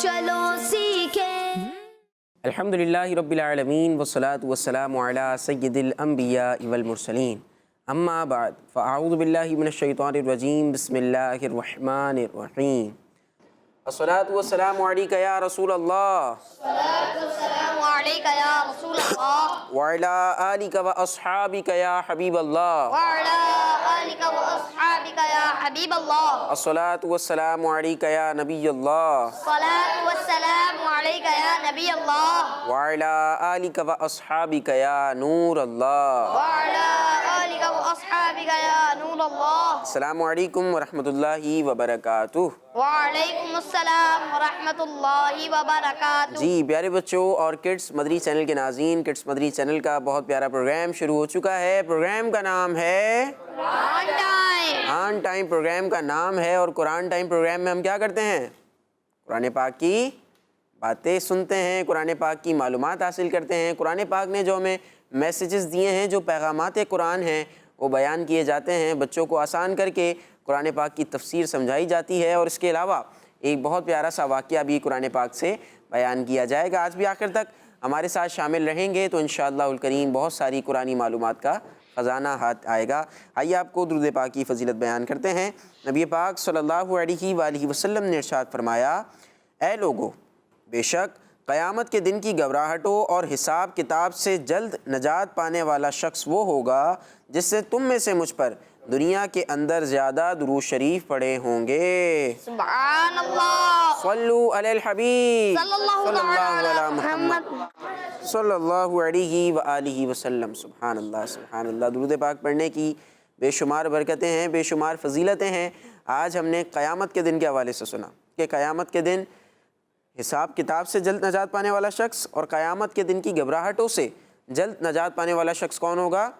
چلو سیکھیں۔ الحمدللہ رب العالمین والصلاة والسلام علی سید الانبیاء والمرسلین، اما بعد فاعوذ باللہ من الشیطان الرجیم، بسم اللہ الرحمن الرحیم۔ الصلاة والسلام علیک یا رسول اللہ السلام علیکم یا رسول اللہ وعلی آلک و اصحابک یا حبیب اللہ۔ وعلی آلک و اصحابک یا حبیب اللہ۔ الصلاة والسلام علیک یا نبی اللہ الصلاة والسلام علیک یا نبی اللہ وعلی آلک و اصحابک یا نور اللہ۔ وعلی آلک و اصحابک یا نور اللہ۔ السلام علیکم ورحمۃ اللہ وبرکاتہ۔ وعلیکم السلام ورحمۃ اللہ وبرکاتہ۔ جی پیارے بچوں اور کڈس مدری چینل کے ناظرین، کڈس مدری چینل کا بہت پیارا پروگرام شروع ہو چکا ہے۔ پروگرام کا نام ہے قرآن ٹائم۔ قرآن ٹائم پروگرام کا نام ہے، اور قرآن ٹائم پروگرام میں ہم کیا کرتے ہیں؟ قرآن پاک کی باتیں سنتے ہیں، قرآن پاک کی معلومات حاصل کرتے ہیں۔ قرآن پاک نے جو ہمیں میسیجز دیے ہیں، جو پیغامات قرآن ہیں، وہ بیان کیے جاتے ہیں۔ بچوں کو آسان کر کے قرآن پاک کی تفسیر سمجھائی جاتی ہے، اور اس کے علاوہ ایک بہت پیارا سا واقعہ بھی قرآن پاک سے بیان کیا جائے گا۔ آج بھی آخر تک ہمارے ساتھ شامل رہیں گے تو انشاءاللہ الکریم بہت ساری قرآنی معلومات کا خزانہ ہاتھ آئے گا۔ آئیے آپ کو درود پاک کی فضیلت بیان کرتے ہیں۔ نبی پاک صلی اللہ علیہ وآلہ وسلم نے ارشاد فرمایا، اے لوگو، بے شک قیامت کے دن کی گھبراہٹوں اور حساب کتاب سے جلد نجات پانے والا شخص وہ ہوگا جس سے تم میں سے مجھ پر دنیا کے اندر زیادہ درود شریف پڑھے ہوں گے۔ سبحان اللہ۔ صلو علی الحبیب صلی اللہ علی محمد۔ صلی اللہ علیہ وآلہ وسلم۔ سبحان اللہ سبحان اللہ۔ درود پاک پڑھنے کی بے شمار برکتیں ہیں، بے شمار فضیلتیں ہیں۔ آج ہم نے قیامت کے دن کے حوالے سے سنا کہ قیامت کے دن حساب کتاب سے جلد نجات پانے والا شخص اور قیامت کے دن کی گھبراہٹوں سے جلد نجات پانے والا شخص کون ہوگا؟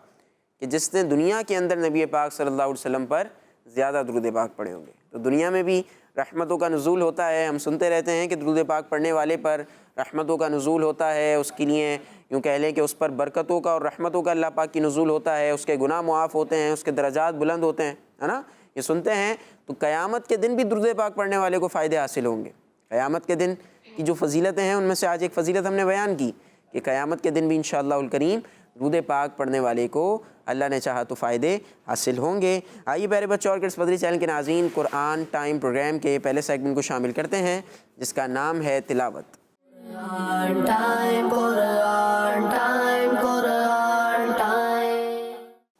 کہ جس نے دنیا کے اندر نبی پاک صلی اللہ علیہ وسلم پر زیادہ درود پاک پڑھے ہوں گے۔ تو دنیا میں بھی رحمتوں کا نزول ہوتا ہے، ہم سنتے رہتے ہیں کہ درود پاک پڑھنے والے پر رحمتوں کا نزول ہوتا ہے، اس کے لیے یوں کہہ لیں کہ اس پر برکتوں کا اور رحمتوں کا اللہ پاک کی نزول ہوتا ہے، اس کے گناہ معاف ہوتے ہیں، اس کے درجات بلند ہوتے ہیں، ہے نا؟ یہ سنتے ہیں۔ تو قیامت کے دن بھی درود پاک پڑھنے والے کو فائدے حاصل ہوں گے۔ قیامت کے دن کی جو فضیلتیں ہیں ان میں سے آج ایک فضیلت ہم نے بیان کی کہ قیامت کے دن بھی انشاءاللہ الکریم درود پاک پڑھنے والے کو اللہ نے چاہا تو فائدے حاصل ہوں گے۔ آئیے پیارے بچوں اور کڈس مدری چینل کے ناظرین، قرآن ٹائم پروگرام کے پہلے سیگمنٹ کو شامل کرتے ہیں جس کا نام ہے تلاوت۔ قرآن ٹائم، قرآن ٹائم، قرآن ٹائم۔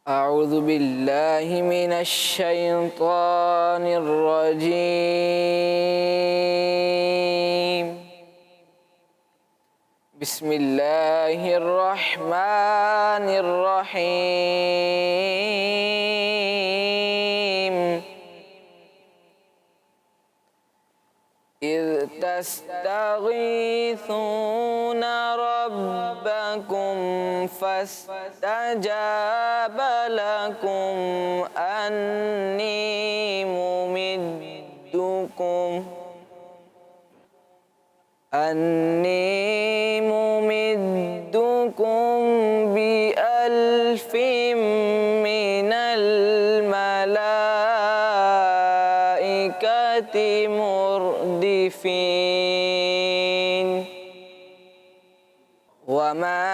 اعوذ باللہ من الشیطان الرجیم، بسم اللہ الرحمن الرحیم۔ اذ تستغیثون ربکم فاستجاب لکم انی ممدکم بألف من الملائکۃ مردفین۔ وما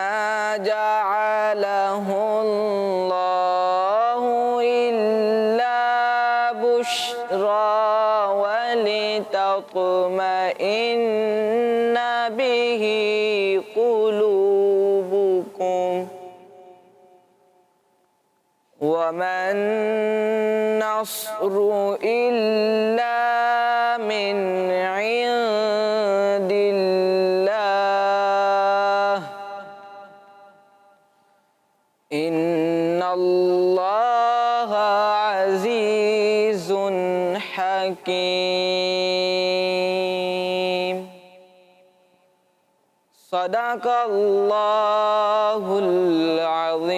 جعله الله إلا بشرى ولتطمئن به قلوبكم وما النصر إلا من عند الله إن الله عزيز حكيم۔ صدق اللہ العظیم۔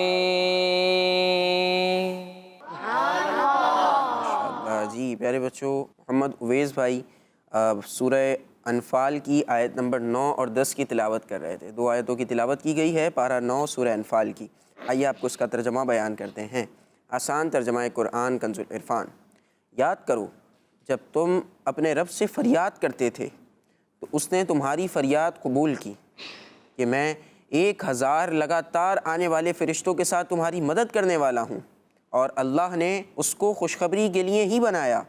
ماشاءاللہ جی پیارے بچوں، محمد اویس بھائی سورہ انفال کی آیت نمبر 9 اور 10 کی تلاوت کر رہے تھے۔ دو آیتوں کی تلاوت کی گئی ہے، پارہ 9 سورہ انفال کی۔ آئیے آپ کو اس کا ترجمہ بیان کرتے ہیں۔ آسان ترجمہ قرآن کنز العرفان۔ یاد کرو جب تم اپنے رب سے فریاد کرتے تھے تو اس نے تمہاری فریاد قبول کی کہ میں 1000 لگاتار آنے والے فرشتوں کے ساتھ تمہاری مدد کرنے والا ہوں، اور اللہ نے اس کو خوشخبری کے لیے ہی بنایا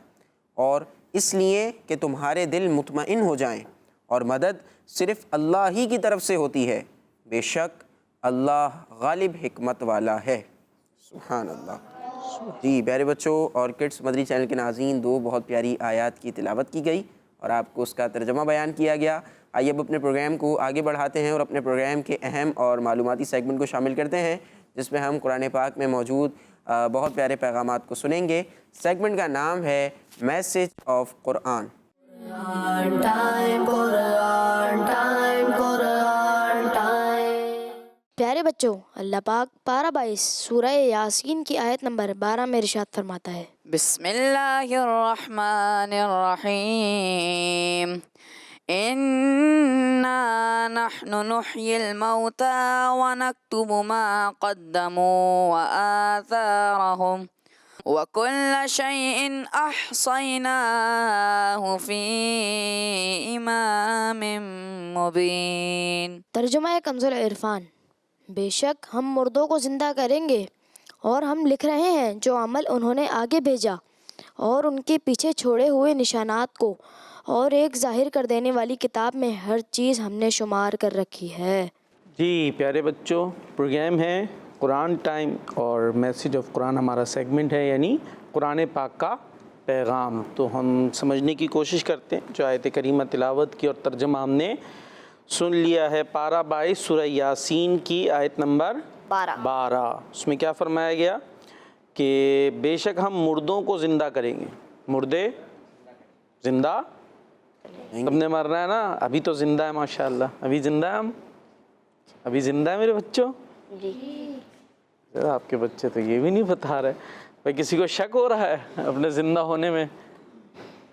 اور اس لیے کہ تمہارے دل مطمئن ہو جائیں، اور مدد صرف اللہ ہی کی طرف سے ہوتی ہے، بے شک اللہ غالب حکمت والا ہے۔ سبحان اللہ۔ جی پیارے بچوں اور کڈس مدری چینل کے ناظرین، 2 بہت پیاری آیات کی تلاوت کی گئی اور آپ کو اس کا ترجمہ بیان کیا گیا۔ آئیے اب اپنے پروگرام کو آگے بڑھاتے ہیں اور اپنے پروگرام کے اہم اور معلوماتی سیگمنٹ کو شامل کرتے ہیں، جس میں ہم قرآن پاک میں موجود بہت پیارے پیغامات کو سنیں گے۔ سیگمنٹ کا نام ہے میسج آف قرآن۔ پیارے بچوں، اللہ پاک پارہ 22 سورہ یاسین کی آیت نمبر 12 میں ارشاد فرماتا ہے، بسم اللہ الرحمن الرحیم، اِنَّا نَحْنُ نُحْيِي الْمَوْتَى وَنَكْتُبُ مَا قَدَّمُوا وَآثَارَهُمْ وَكُلَّ شَيْءٍ أَحْصَيْنَاهُ فِي إِمَامٍ مُبِينٍ۔ ترجمہ کنز العرفان۔ بے شک ہم مردوں کو زندہ کریں گے اور ہم لکھ رہے ہیں جو عمل انہوں نے آگے بھیجا اور ان کے پیچھے چھوڑے ہوئے نشانات کو، اور ایک ظاہر کر دینے والی کتاب میں ہر چیز ہم نے شمار کر رکھی ہے۔ جی پیارے بچوں، پروگرام ہے قرآن ٹائم اور میسج آف قرآن ہمارا سیگمنٹ ہے، یعنی قرآن پاک کا پیغام۔ تو ہم سمجھنے کی کوشش کرتے ہیں جو آیت کریمہ تلاوت کی اور ترجمہ ہم نے سن لیا ہے۔ پارہ 22 سورہ یاسین کی آیت نمبر 12۔ اس میں کیا فرمایا گیا کہ بے شک ہم مردوں کو زندہ کریں گے۔ مردے زندہ سب نے مرنا ہے نا، ابھی تو زندہ ہے ماشاءاللہ، ابھی زندہ ہے، ہم ابھی زندہ ہے میرے بچوں۔ جی آپ کے بچے تو یہ بھی نہیں بتا رہے بھائی، کسی کو شک ہو رہا ہے اپنے زندہ ہونے میں؟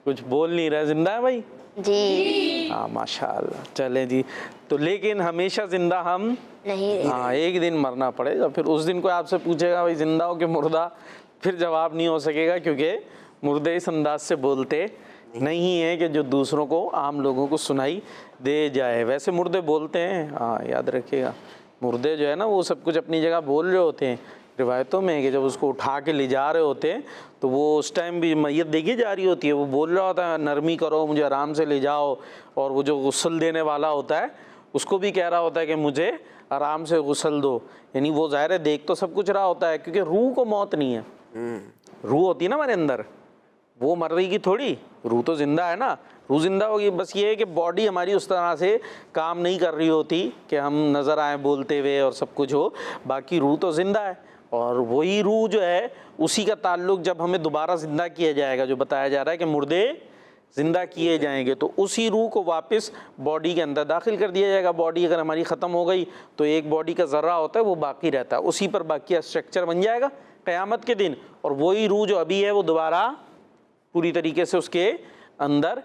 کچھ بول نہیں رہے، زندہ ہے بھائی؟ جی ہاں ماشاءاللہ، چلیں جی۔ تو لیکن ہمیشہ زندہ ہم نہیں، ہاں، ایک دن مرنا پڑے گا، پھر اس دن کوئی آپ سے پوچھے گا بھائی زندہ ہو کہ مردہ، پھر جواب نہیں ہو سکے گا، کیونکہ مردے اس انداز سے بولتے نہیں ہیں کہ جو دوسروں کو، عام لوگوں کو سنائی دے جائے۔ ویسے مردے بولتے ہیں، ہاں یاد رکھیے گا، مردے جو ہے نا وہ سب کچھ اپنی جگہ بول رہے ہوتے ہیں۔ روایتوں میں ہے کہ جب اس کو اٹھا کے لے جا رہے ہوتے ہیں تو وہ اس ٹائم بھی میت دیکھی جا رہی ہوتی ہے، وہ بول رہا ہوتا ہے نرمی کرو، مجھے آرام سے لے جاؤ، اور وہ جو غسل دینے والا ہوتا ہے اس کو بھی کہہ رہا ہوتا ہے کہ مجھے آرام سے غسل دو۔ یعنی وہ ظاہر ہے دیکھ تو سب کچھ رہا ہوتا ہے، کیونکہ روح کو موت نہیں ہے، روح ہوتی ہے نا ہمارے اندر، وہ مر رہی کی تھوڑی، روح تو زندہ ہے نا، روح زندہ ہوگی، بس یہ ہے کہ باڈی ہماری اس طرح سے کام نہیں کر رہی ہوتی کہ ہم نظر آئیں بولتے ہوئے اور سب کچھ ہو، باقی روح تو زندہ ہے۔ اور وہی روح جو ہے اسی کا تعلق جب ہمیں دوبارہ زندہ کیا جائے گا، جو بتایا جا رہا ہے کہ مردے زندہ کیے جائیں گے، تو اسی روح کو واپس باڈی کے اندر داخل کر دیا جائے گا۔ باڈی اگر ہماری ختم ہو گئی تو ایک باڈی کا ذرہ ہوتا ہے وہ باقی رہتا ہے، اسی پر باقی اسٹرکچر بن جائے گا قیامت کے دن، اور وہی روح جو ابھی ہے وہ دوبارہ پوری طریقے سے اس کے اندر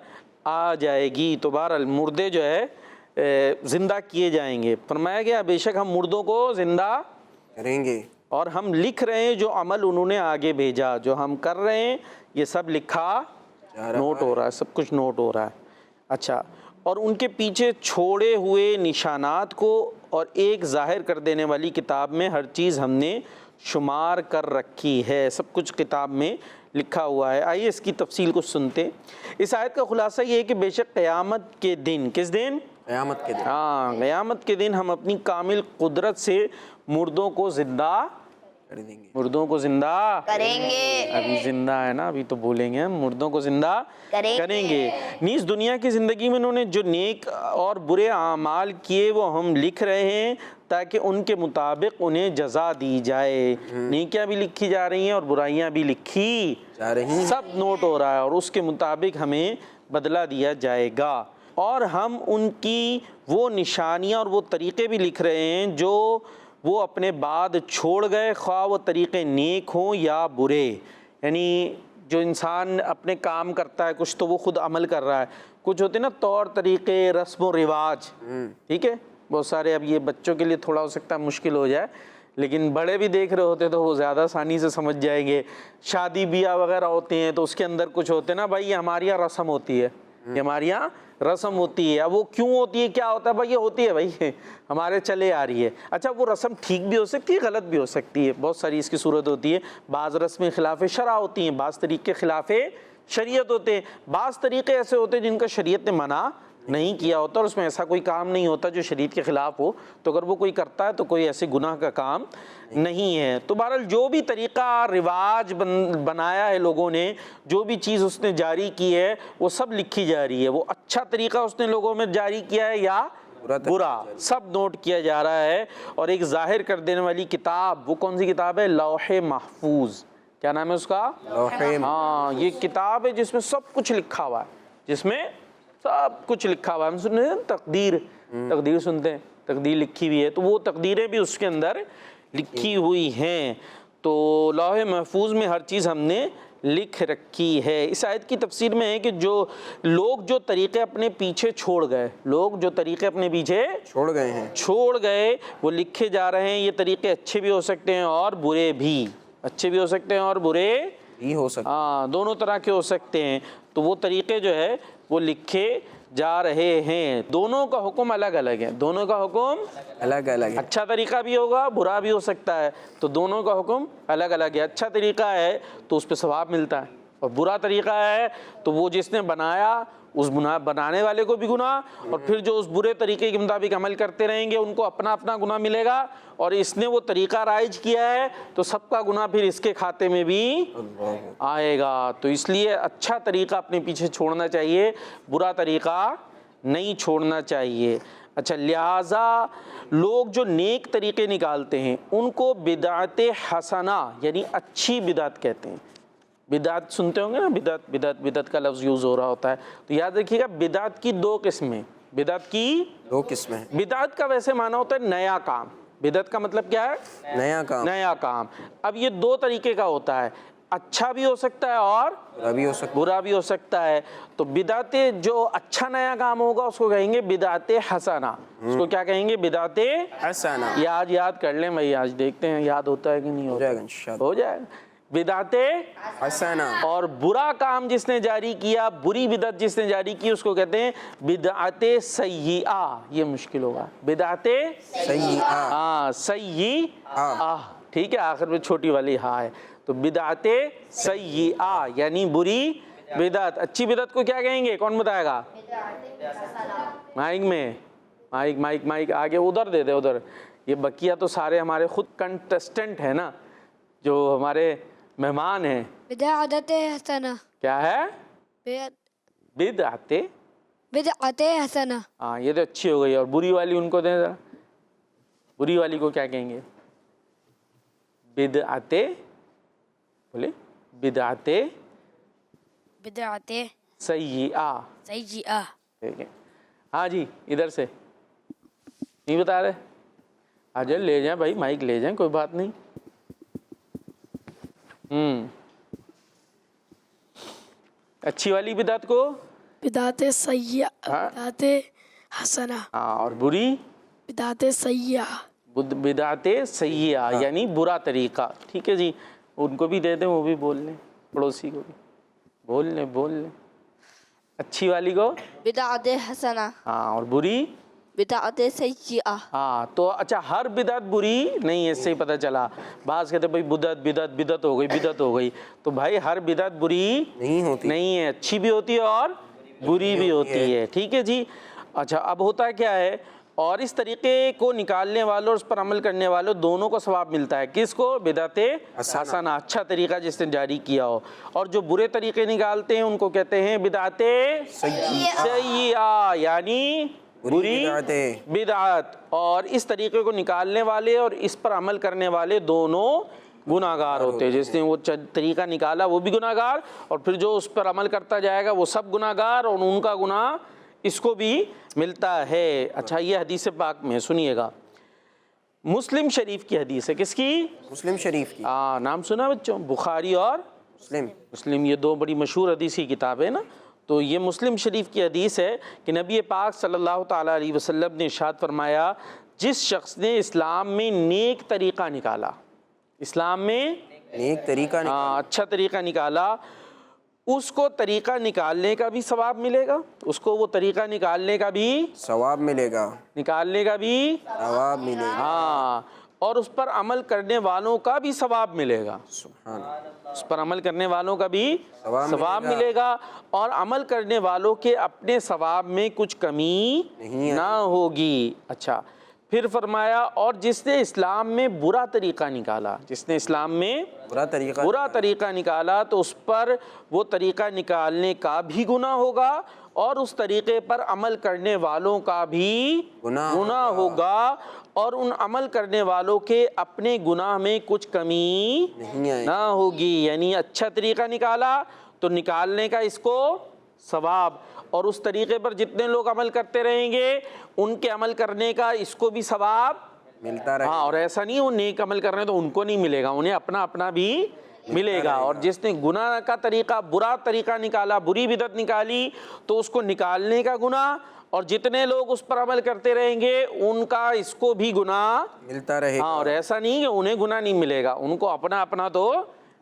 آ جائے گی۔ تو بہرحال مردے جو ہے زندہ کیے جائیں گے۔ فرمایا گیا بے شک ہم مردوں کو زندہ کریں گے، اور ہم لکھ رہے ہیں جو عمل انہوں نے آگے بھیجا، جو ہم کر رہے ہیں یہ سب لکھا نوٹ ہو رہا ہے، سب کچھ نوٹ ہو رہا ہے۔ اچھا، اور ان کے پیچھے چھوڑے ہوئے نشانات کو اور ایک ظاہر کر دینے والی کتاب میں ہر چیز ہم نے شمار کر رکھی ہے، سب کچھ کتاب میں لکھا ہوا ہے۔ آئیے اس کی تفصیل کو سنتے ہیں۔ اس آیت کا خلاصہ یہ ہے کہ بے شک قیامت کے دن، کس دن؟ قیامت کے دن، ہاں، قیامت کے دن ہم اپنی کامل قدرت سے مردوں کو زندہ کر دیں گے، مردوں کو زندہ کریں گے، ابھی زندہ ہے نا، ابھی تو بولیں گے ہم مردوں کو زندہ کریں گے۔ نیز دنیا کی زندگی میں انہوں نے جو نیک اور برے اعمال کیے وہ ہم لکھ رہے ہیں تاکہ ان کے مطابق انہیں جزا دی جائے۔ نیکیاں بھی لکھی جا رہی ہیں اور برائیاں بھی لکھی جا رہی ہیں، سب نوٹ ہو رہا ہے، اور اس کے مطابق ہمیں بدلہ دیا جائے گا۔ اور ہم ان کی وہ نشانیاں اور وہ طریقے بھی لکھ رہے ہیں جو وہ اپنے بعد چھوڑ گئے، خواہ وہ طریقے نیک ہوں یا برے۔ یعنی جو انسان اپنے کام کرتا ہے کچھ تو وہ خود عمل کر رہا ہے، کچھ ہوتے ہیں نا طور طریقے، رسم و رواج، ٹھیک ہے، بہت سارے، اب یہ بچوں کے لیے تھوڑا ہو سکتا ہے مشکل ہو جائے، لیکن بڑے بھی دیکھ رہے ہوتے تو وہ زیادہ آسانی سے سمجھ جائیں گے۔ شادی بیاہ وغیرہ ہوتے ہیں تو اس کے اندر کچھ ہوتے ہیں نا بھائی، یہ ہماری یہاں رسم ہوتی ہے، یہ ہمارے یہاں رسم ہوتی ہے. اب وہ کیوں ہوتی ہے, کیا ہوتا ہے بھائی, یہ ہوتی ہے بھائی ہمارے چلے آ رہی ہے. اچھا وہ رسم ٹھیک بھی ہو سکتی ہے, غلط بھی ہو سکتی ہے, بہت ساری اس کی صورت ہوتی ہے. بعض رسمیں خلاف شرع ہوتی ہیں, بعض طریقے خلاف شریعت ہوتے ہیں, بعض طریقے ایسے ہوتے ہیں جن کا شریعت نے منع نہیں کیا ہوتا اور اس میں ایسا کوئی کام نہیں ہوتا جو شریعت کے خلاف ہو, تو اگر وہ کوئی کرتا ہے تو کوئی ایسے گناہ کا کام نہیں ہے. تو بہرحال جو بھی طریقہ رواج بنایا ہے لوگوں نے, جو بھی چیز اس نے جاری کی ہے وہ سب لکھی جا رہی ہے. وہ اچھا طریقہ اس نے لوگوں میں جاری کیا ہے یا برا, سب نوٹ کیا جا رہا ہے. اور ایک ظاہر کر دینے والی کتاب, وہ کون سی کتاب ہے؟ لوح محفوظ. کیا نام ہے اس کا؟ ہاں, یہ کتاب ہے جس میں سب کچھ لکھا ہوا ہے, جس میں سب کچھ لکھا ہوا ہے. ہم سنتے ہیں تقدیر سنتے ہیں, تقدیر لکھی ہوئی ہے, تو وہ تقدیریں بھی اس کے اندر لکھی ہوئی ہیں. تو لوح محفوظ میں ہر چیز ہم نے لکھ رکھی ہے. اس آیت کی تفسیر میں ہے کہ جو لوگ جو طریقے اپنے پیچھے چھوڑ گئے, چھوڑ گئے وہ لکھے جا رہے ہیں. یہ طریقے اچھے بھی ہو سکتے ہیں اور برے بھی, اچھے بھی ہو سکتے ہیں اور برے بھی ہو سکتے ہیں, ہاں دونوں طرح کے ہو سکتے ہیں. تو وہ طریقے جو ہے وہ لکھے جا رہے ہیں. دونوں کا حکم الگ الگ ہے, دونوں کا حکم الگ الگ ہے. اچھا طریقہ بھی ہوگا, برا بھی ہو سکتا ہے, تو دونوں کا حکم الگ الگ ہے. اچھا طریقہ ہے تو اس پہ ثواب ملتا ہے, اور برا طریقہ ہے تو وہ جس نے بنایا اس بنانے والے کو بھی گناہ, اور پھر جو اس برے طریقے کے مطابق عمل کرتے رہیں گے ان کو اپنا اپنا گناہ ملے گا. اور اس نے وہ طریقہ رائج کیا ہے تو سب کا گناہ پھر اس کے کھاتے میں بھی آئے گا. تو اس لیے اچھا طریقہ اپنے پیچھے چھوڑنا چاہیے, برا طریقہ نہیں چھوڑنا چاہیے. اچھا, لہٰذا لوگ جو نیک طریقے نکالتے ہیں ان کو بدعت حسنہ یعنی اچھی بدعت کہتے ہیں. بدعت سنتے ہوں گے نا, بدعت کا لفظ یوز ہو رہا ہوتا ہے, تو یاد رکھیے گا بدعت کی دو قسمیں, بدعت کی دو قسمیں. بدعت کا ویسے معنی ہوتا ہے نیا کام. بدعت کا مطلب کیا ہے؟ نیا کام. اب یہ دو طریقے کا ہوتا ہے, اچھا بھی ہو سکتا ہے اور برا بھی ہو سکتا ہے. تو بدعت جو اچھا نیا کام ہوگا اس کو کہیں گے بدعت حسنہ. اس کو کیا کہیں گے؟ بدعت حسنہ. یہ آج یاد کر لیں بھائی, آج دیکھتے ہیں یاد ہوتا ہے کہ نہیں ہوتا. ہو جائے گا. بدعت حسنہ. اور برا کام جس نے جاری کیا, بری بدعت جس نے جاری کی, اس کو کہتے ہیں بدعت سیئہ. یہ مشکل ہوگا, بدعت سیئہ. ہاں سیئہ, ٹھیک ہے, آخر میں چھوٹی والی ہاں ہے. تو بدعت سیئہ یعنی بری بدعت. اچھی بدعت کو کیا کہیں گے؟ کون بتائے گا؟ مائک میں, مائک آگے ادھر دے دے, ادھر. یہ بقیہ تو سارے ہمارے خود کنٹسٹنٹ ہیں نا, جو ہمارے مہمان ہیں. بدعت حسنہ. کیا ہے؟ بدعت حسنہ. ہاں, یہ تو اچھی ہو گئی. اور بری والی ان کو دیں ذرا, بری والی کو کیا کہیں گے؟ بدعت, بولے بدعت سیئہ. ٹھیک ہے. ہاں جی, ادھر سے نہیں بتا رہے, آ جائیں, لے جائیں بھائی, مائک لے جائیں, کوئی بات نہیں. اچھی والی بدعت کو بدعت سیئہ, بدعت حسنہ. ہاں, اور بری بدعت سیئہ. بدعت سیئہ یعنی برا طریقہ. ٹھیک ہے جی, ان کو بھی دے دیں, وہ بھی بول لیں, پڑوسی کو بھی بول لیں. اچھی والی کو بدعت حسنہ. ہاں, اور بری بدعت سیئہ. ہاں. تو اچھا, ہر بدعت بری نہیں ہے, اس سے ہی پتہ چلا. بعض کہتے ہیں بھائی بدعت ہو گئی. تو بھائی ہر بدعت بری نہیں ہے, اچھی بھی ہوتی ہے اور بری بھی ہوتی ہے. ٹھیک ہے جی. اچھا, اب ہوتا کیا ہے, اور اس طریقے کو نکالنے والوں اور اس پر عمل کرنے والوں دونوں کو ثواب ملتا ہے. کس کو؟ بدعت حسنہ, اچھا طریقہ جس نے جاری کیا ہو. اور جو برے طریقے نکالتے ہیں ان کو کہتے ہیں بدعت سیئہ یعنی بری بدعت. اور اس طریقے کو نکالنے والے اور اس پر عمل کرنے والے دونوں گناہگار ہوتے ہیں. جس نے وہ طریقہ نکالا وہ بھی گناہگار, اور پھر جو اس پر عمل کرتا جائے گا وہ سب گناہگار, اور ان کا گناہ اس کو بھی ملتا ہے. اچھا, یہ حدیث پاک میں سنیے گا, مسلم شریف کی حدیث ہے. کس کی؟ مسلم شریف کی. نام سنا بچوں؟ بخاری اور مسلم, یہ دو بڑی مشہور حدیث کی کتاب ہے نا. تو یہ مسلم شریف کی حدیث ہے کہ نبی پاک صلی اللہ تعالیٰ علیہ وسلم نے ارشاد فرمایا, جس شخص نے اسلام میں نیک طریقہ نکالا, اسلام میں نیک طریقہ اچھا طریقہ نکالا, اس کو طریقہ نکالنے کا بھی ثواب ملے گا، اس کو وہ طریقہ نکالنے کا بھی ثواب ملے گا، نکالنے کا بھی ثواب ملے گا، ہاں، اور اس پر عمل کرنے والوں کا بھی ثواب ملے گا، سبحان اللہ، اس پر عمل کرنے والوں کا بھی ثواب ثواب ملے گا، اور عمل کرنے والوں کے اپنے ثواب میں کچھ کمی نہیں نہ ہوگی۔ اچھا، پھر فرمایا اور جس نے اسلام میں برا طریقہ نکالا، جس نے اسلام میں برا طریقہ نکالا تو اس پر وہ طریقہ نکالنے کا بھی گناہ ہوگا، اور اس طریقے پر عمل کرنے والوں کا بھی گناہ ہوگا، اور ان عمل کرنے والوں کے اپنے گناہ میں کچھ کمی نہ ہوگی۔ یعنی اچھا طریقہ نکالا تو نکالنے کا اس کو ثواب، اور اس طریقے پر جتنے لوگ عمل کرتے رہیں گے ان کے عمل کرنے کا اس کو بھی ثواب ملتا رہے۔ ہاں، اور ایسا نہیں وہ نیک عمل کر رہے ہیں تو ان کو نہیں ملے گا، انہیں اپنا اپنا بھی ملے گا۔ اور جس نے گناہ کا طریقہ، برا طریقہ نکالا، بری بدعت نکالی، تو اس کو نکالنے کا گناہ، اور جتنے لوگ اس پر عمل کرتے رہیں گے ان کا اس کو بھی گناہ ملتا رہے گا۔ ہاں، اور ایسا نہیں کہ انہیں گناہ نہیں ملے گا، ان کو اپنا اپنا تو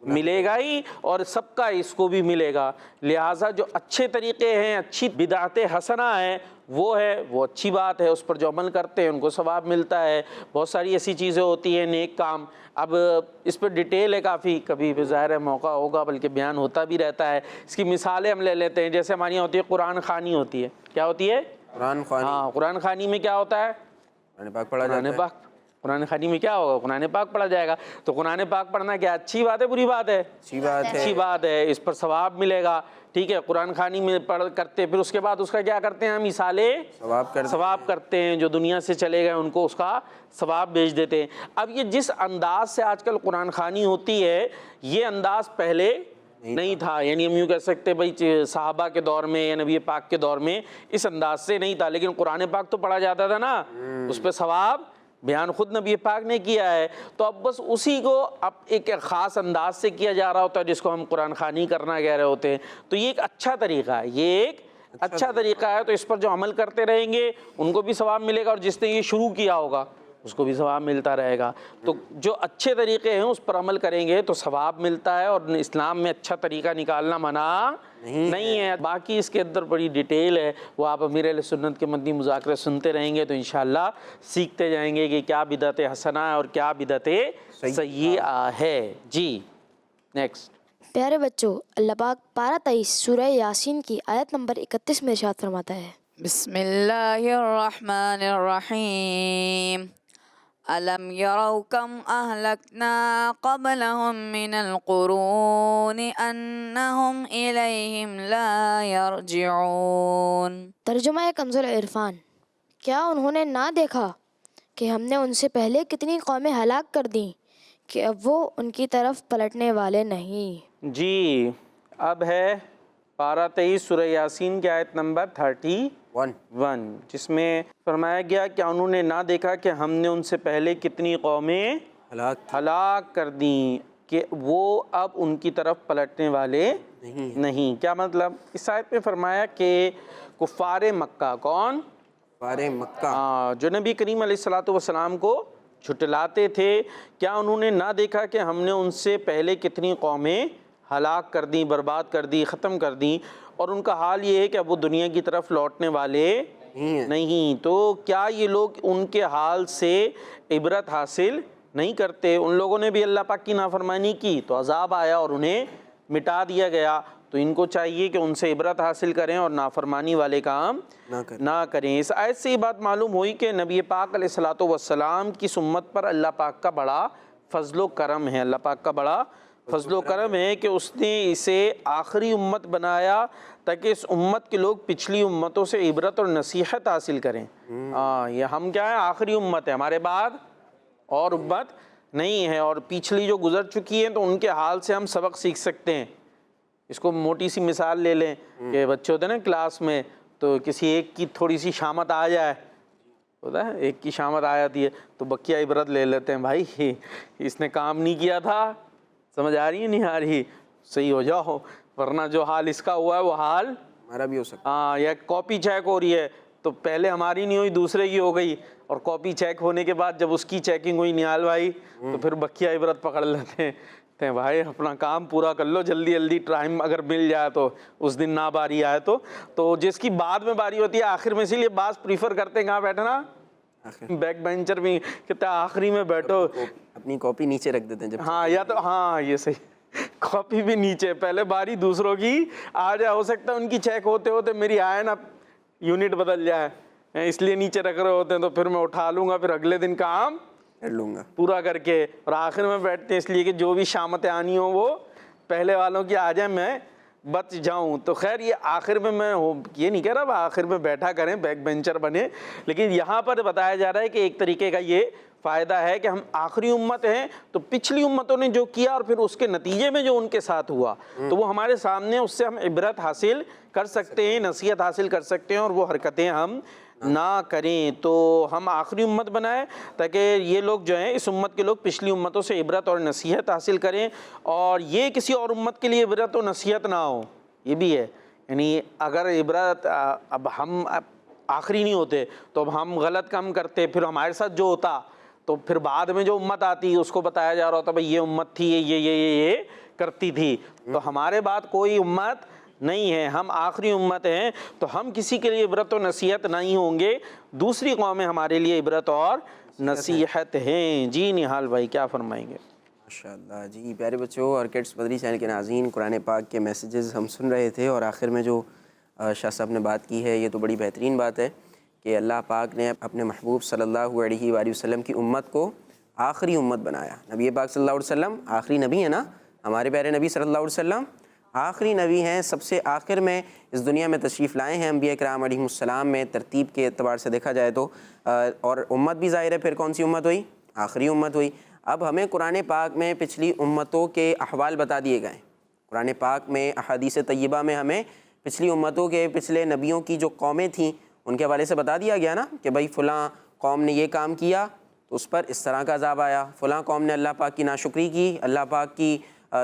ملے گا ہی، اور سب کا اس کو بھی ملے گا۔ لہٰذا جو اچھے طریقے ہیں، اچھی بدعت حسنہ ہیں، وہ اچھی بات ہے، اس پر جو عمل کرتے ہیں ان کو ثواب ملتا ہے۔ بہت ساری ایسی چیزیں ہوتی ہیں نیک کام، اب اس پر ڈیٹیل ہے کافی، کبھی ظاہر ہے موقع ہوگا بلکہ بیان ہوتا بھی رہتا ہے۔ اس کی مثالیں ہم لے لیتے ہیں، جیسے ہماری یہاں ہوتی ہے قرآن خوانی ہوتی ہے۔ کیا ہوتی ہے؟ قرآن خوانی۔ ہاں، قرآن خوانی میں کیا ہوتا ہے؟ قرآن پاک پڑھا جاتا ہے۔ قرآن خوانی میں کیا ہوگا؟ قرآن پاک پڑھا جائے گا۔ تو قرآن پاک پڑھنا کیا اچھی بات ہے بری بات ہے؟ اچھی بات ہے، اچھی بات ہے، اس پر ثواب ملے گا۔ ٹھیک ہے، قرآن خوانی میں پڑھ کرتے، پھر اس کے بعد اس کا کیا کرتے ہیں ہم؟ مثالیں ثواب کرتے ہیں، جو دنیا سے چلے گئے ان کو اس کا ثواب بھیج دیتے ہیں۔ اب یہ جس انداز سے آج کل قرآن خوانی ہوتی ہے، یہ انداز پہلے نہیں تھا، یعنی ہم یوں کہہ سکتے بھائی صحابہ کے دور میں یا نبی پاک کے دور میں اس انداز سے نہیں تھا، لیکن قرآن پاک تو پڑھا جاتا تھا نا، اس پہ ثواب بیان خود نبی پاک نے کیا ہے، تو اب بس اسی کو اب ایک خاص انداز سے کیا جا رہا ہوتا ہے، جس کو ہم قرآن خوانی کرنا کہہ رہے ہوتے ہیں۔ تو یہ ایک اچھا طریقہ ہے، یہ ایک اچھا طریقہ ہے، تو اس پر جو عمل کرتے رہیں گے ان کو بھی ثواب ملے گا، اور جس نے یہ شروع کیا ہوگا اس کو بھی ثواب ملتا رہے گا۔ تو جو اچھے طریقے ہیں اس پر عمل کریں گے تو ثواب ملتا ہے، اور اسلام میں اچھا طریقہ نکالنا منع نہیں ہے۔ باقی اس کے اندر بڑی ڈیٹیل ہے، وہ آپ امیر اہل سنت کے مدنی مذاکرے سنتے رہیں گے تو انشاءاللہ سیکھتے جائیں گے کہ کیا بدعت حسنہ ہے اور کیا بدعت سیئہ ہے۔ جی نیکسٹ۔ پیارے بچوں، اللہ پاک پارہ 23 سورہ یاسین کی آیت نمبر 31 میں ارشاد فرماتا ہے، بسم اللہ الرحمن الرحیم أَلَمْ يَرَوْا كَمْ أَهْلَكْنَا قَبْلَهُمْ مِنَ الْقُرُونِ أَنَّهُمْ إِلَيْهِمْ لَا يَرْجِعُونَ۔ ترجمہ کنز العرفان۔ کیا انہوں نے نہ دیکھا کہ ہم نے ان سے پہلے کتنی قومیں ہلاک کر دیں کہ اب وہ ان کی طرف پلٹنے والے نہیں۔ جی، اب ہے پارہ 23 سورہ یاسین کی آیت نمبر 31، جس میں فرمایا گیا کہ انہوں نے نہ دیکھا کہ ہم نے ان سے پہلے کتنی قومیں ہلاک کر دیں کہ وہ اب ان کی طرف پلٹنے والے نہیں۔ کیا مطلب؟ اس آیت میں فرمایا کہ کفار مکہ، کون؟ کفار مکہ، جو نبی کریم علیہ السلام کو جھٹلاتے تھے، کیا انہوں نے نہ دیکھا کہ ہم نے ان سے پہلے کتنی قومیں ہلاک کر دیں، برباد کر دی، ختم کر دیں، اور ان کا حال یہ ہے کہ اب وہ دنیا کی طرف لوٹنے والے نہیں۔ تو کیا یہ لوگ ان کے حال سے عبرت حاصل نہیں کرتے؟ ان لوگوں نے بھی اللہ پاک کی نافرمانی کی تو عذاب آیا اور انہیں مٹا دیا گیا، تو ان کو چاہیے کہ ان سے عبرت حاصل کریں اور نافرمانی والے کام نہ کریں۔ اس آیت سے یہ بات معلوم ہوئی کہ نبی پاک علیہ الصلوۃ کی امت پر اللہ پاک کا بڑا فضل و کرم ہے، اللہ پاک کا بڑا فضل و کرم ہے کہ اس نے اسے آخری امت بنایا تاکہ اس امت کے لوگ پچھلی امتوں سے عبرت اور نصیحت حاصل کریں۔ یہ ہم کیا ہیں؟ آخری امت ہے، ہمارے بعد اور امت نہیں ہے، اور پچھلی جو گزر چکی ہیں تو ان کے حال سے ہم سبق سیکھ سکتے ہیں۔ اس کو موٹی سی مثال لے لیں کہ بچے ہوتے ہیں نا کلاس میں، تو کسی ایک کی تھوڑی سی شامت آ جائے، ہوتا ہے ایک کی شامت آ جاتی ہے تو بقیہ عبرت لے لیتے ہیں، بھائی اس نے کام نہیں کیا تھا، سمجھ آ رہی ہے نہیں آ رہی، صحیح ہو جاؤ، ورنہ جو حال اس کا ہوا ہے وہ حال ہمارا بھی ہو سکتا ہے۔ ہاں، یا کاپی چیک ہو رہی ہے تو پہلے ہماری نہیں ہوئی، دوسرے کی ہو گئی، اور کاپی چیک ہونے کے بعد جب اس کی چیکنگ ہوئی نیال بھائی، تو پھر بقیہ عبرت پکڑ لیتے ہیں۔ ہیں بھائی اپنا کام پورا کر لو جلدی جلدی، ٹائم اگر مل جائے تو اس دن نہ باری آئے تو جس کی بعد میں باری ہوتی ہے آخر میں، اسی لیے بعض پریفر کرتے ہیں کہاں بیٹھنا، بیک بینچر بھی کہتے ہیں آخری میں بیٹھو، اپنی کاپی نیچے رکھ دیتے ہیں جب ہاں یا تو ہاں یہ صحیح، کاپی بھی نیچے، پہلے باری دوسروں کی آ جائے، ہو سکتا ہے ان کی چیک ہوتے ہوتے میری آئے نا یونٹ بدل جائے، اس لیے نیچے رکھ رہے ہوتے ہیں، تو پھر میں اٹھا لوں گا، پھر اگلے دن کام کر لوں گا پورا کر کے، اور آخر میں بیٹھتے ہیں اس لیے کہ جو بھی شامتیں آنی ہوں وہ پہلے والوں کی آ جائیں، میں بچ جاؤں۔ تو خیر یہ آخر میں یہ نہیں کہہ رہا آخر میں بیٹھا کریں، بیک بینچر بنے، لیکن یہاں پر بتایا جا رہا ہے کہ ایک طریقے کا یہ فائدہ ہے کہ ہم آخری امت ہیں، تو پچھلی امتوں نے جو کیا اور پھر اس کے نتیجے میں جو ان کے ساتھ ہوا تو وہ ہمارے سامنے، اس سے ہم عبرت حاصل کر سکتے ہیں، نصیحت حاصل کر سکتے ہیں، اور وہ حرکتیں ہم نہ کریں۔ تو ہم آخری امت بنائیں تاکہ یہ لوگ جو ہیں اس امت کے لوگ پچھلی امتوں سے عبرت اور نصیحت حاصل کریں، اور یہ کسی اور امت کے لیے عبرت و نصیحت نہ ہو، یہ بھی ہے۔ یعنی اگر عبرت، اب ہم آخری نہیں ہوتے تو اب ہم غلط کام کرتے، پھر ہمارے ساتھ جو ہوتا تو پھر بعد میں جو امت آتی اس کو بتایا جا رہا ہوتا بھائی یہ امت تھی، یہ کرتی تھی، تو ہمارے بعد کوئی امت نہیں ہے، ہم آخری امت ہیں، تو ہم کسی کے لیے عبرت و نصیحت نہیں ہوں گے، دوسری قومیں ہمارے لیے عبرت اور نصیحت ہیں۔ جی نہال بھائی کیا فرمائیں گے؟ ماشاءاللہ جی پیارے بچوں اور کڈس مدری چینل کے ناظرین، قرآن پاک کے میسیجز ہم سن رہے تھے، اور آخر میں جو شاہ صاحب نے بات کی ہے یہ تو بڑی بہترین بات ہے کہ اللہ پاک نے اپنے محبوب صلی اللہ علیہ وآلہ وسلم کی امت کو آخری امت بنایا۔ نبی پاک صلی اللہ علیہ وسلم آخری نبی ہیں نا، ہمارے پیارے نبی صلی اللہ علیہ وسلم آخری نبی ہیں، سب سے آخر میں اس دنیا میں تشریف لائے ہیں انبیاء کرام علیہ السلام میں، ترتیب کے اعتبار سے دیکھا جائے تو، اور امت بھی ظاہر ہے پھر کون سی امت ہوئی؟ آخری امت ہوئی۔ اب ہمیں قرآن پاک میں پچھلی امتوں کے احوال بتا دیے گئے، قرآن پاک میں احادیث طیبہ میں ہمیں پچھلی امتوں کے، پچھلے نبیوں کی جو قومیں تھیں ان کے حوالے سے بتا دیا گیا نا کہ بھائی فلاں قوم نے یہ کام کیا تو اس پر اس طرح کا عذاب آیا، فلاں قوم نے اللہ پاک کی ناشکری کی، اللہ پاک کی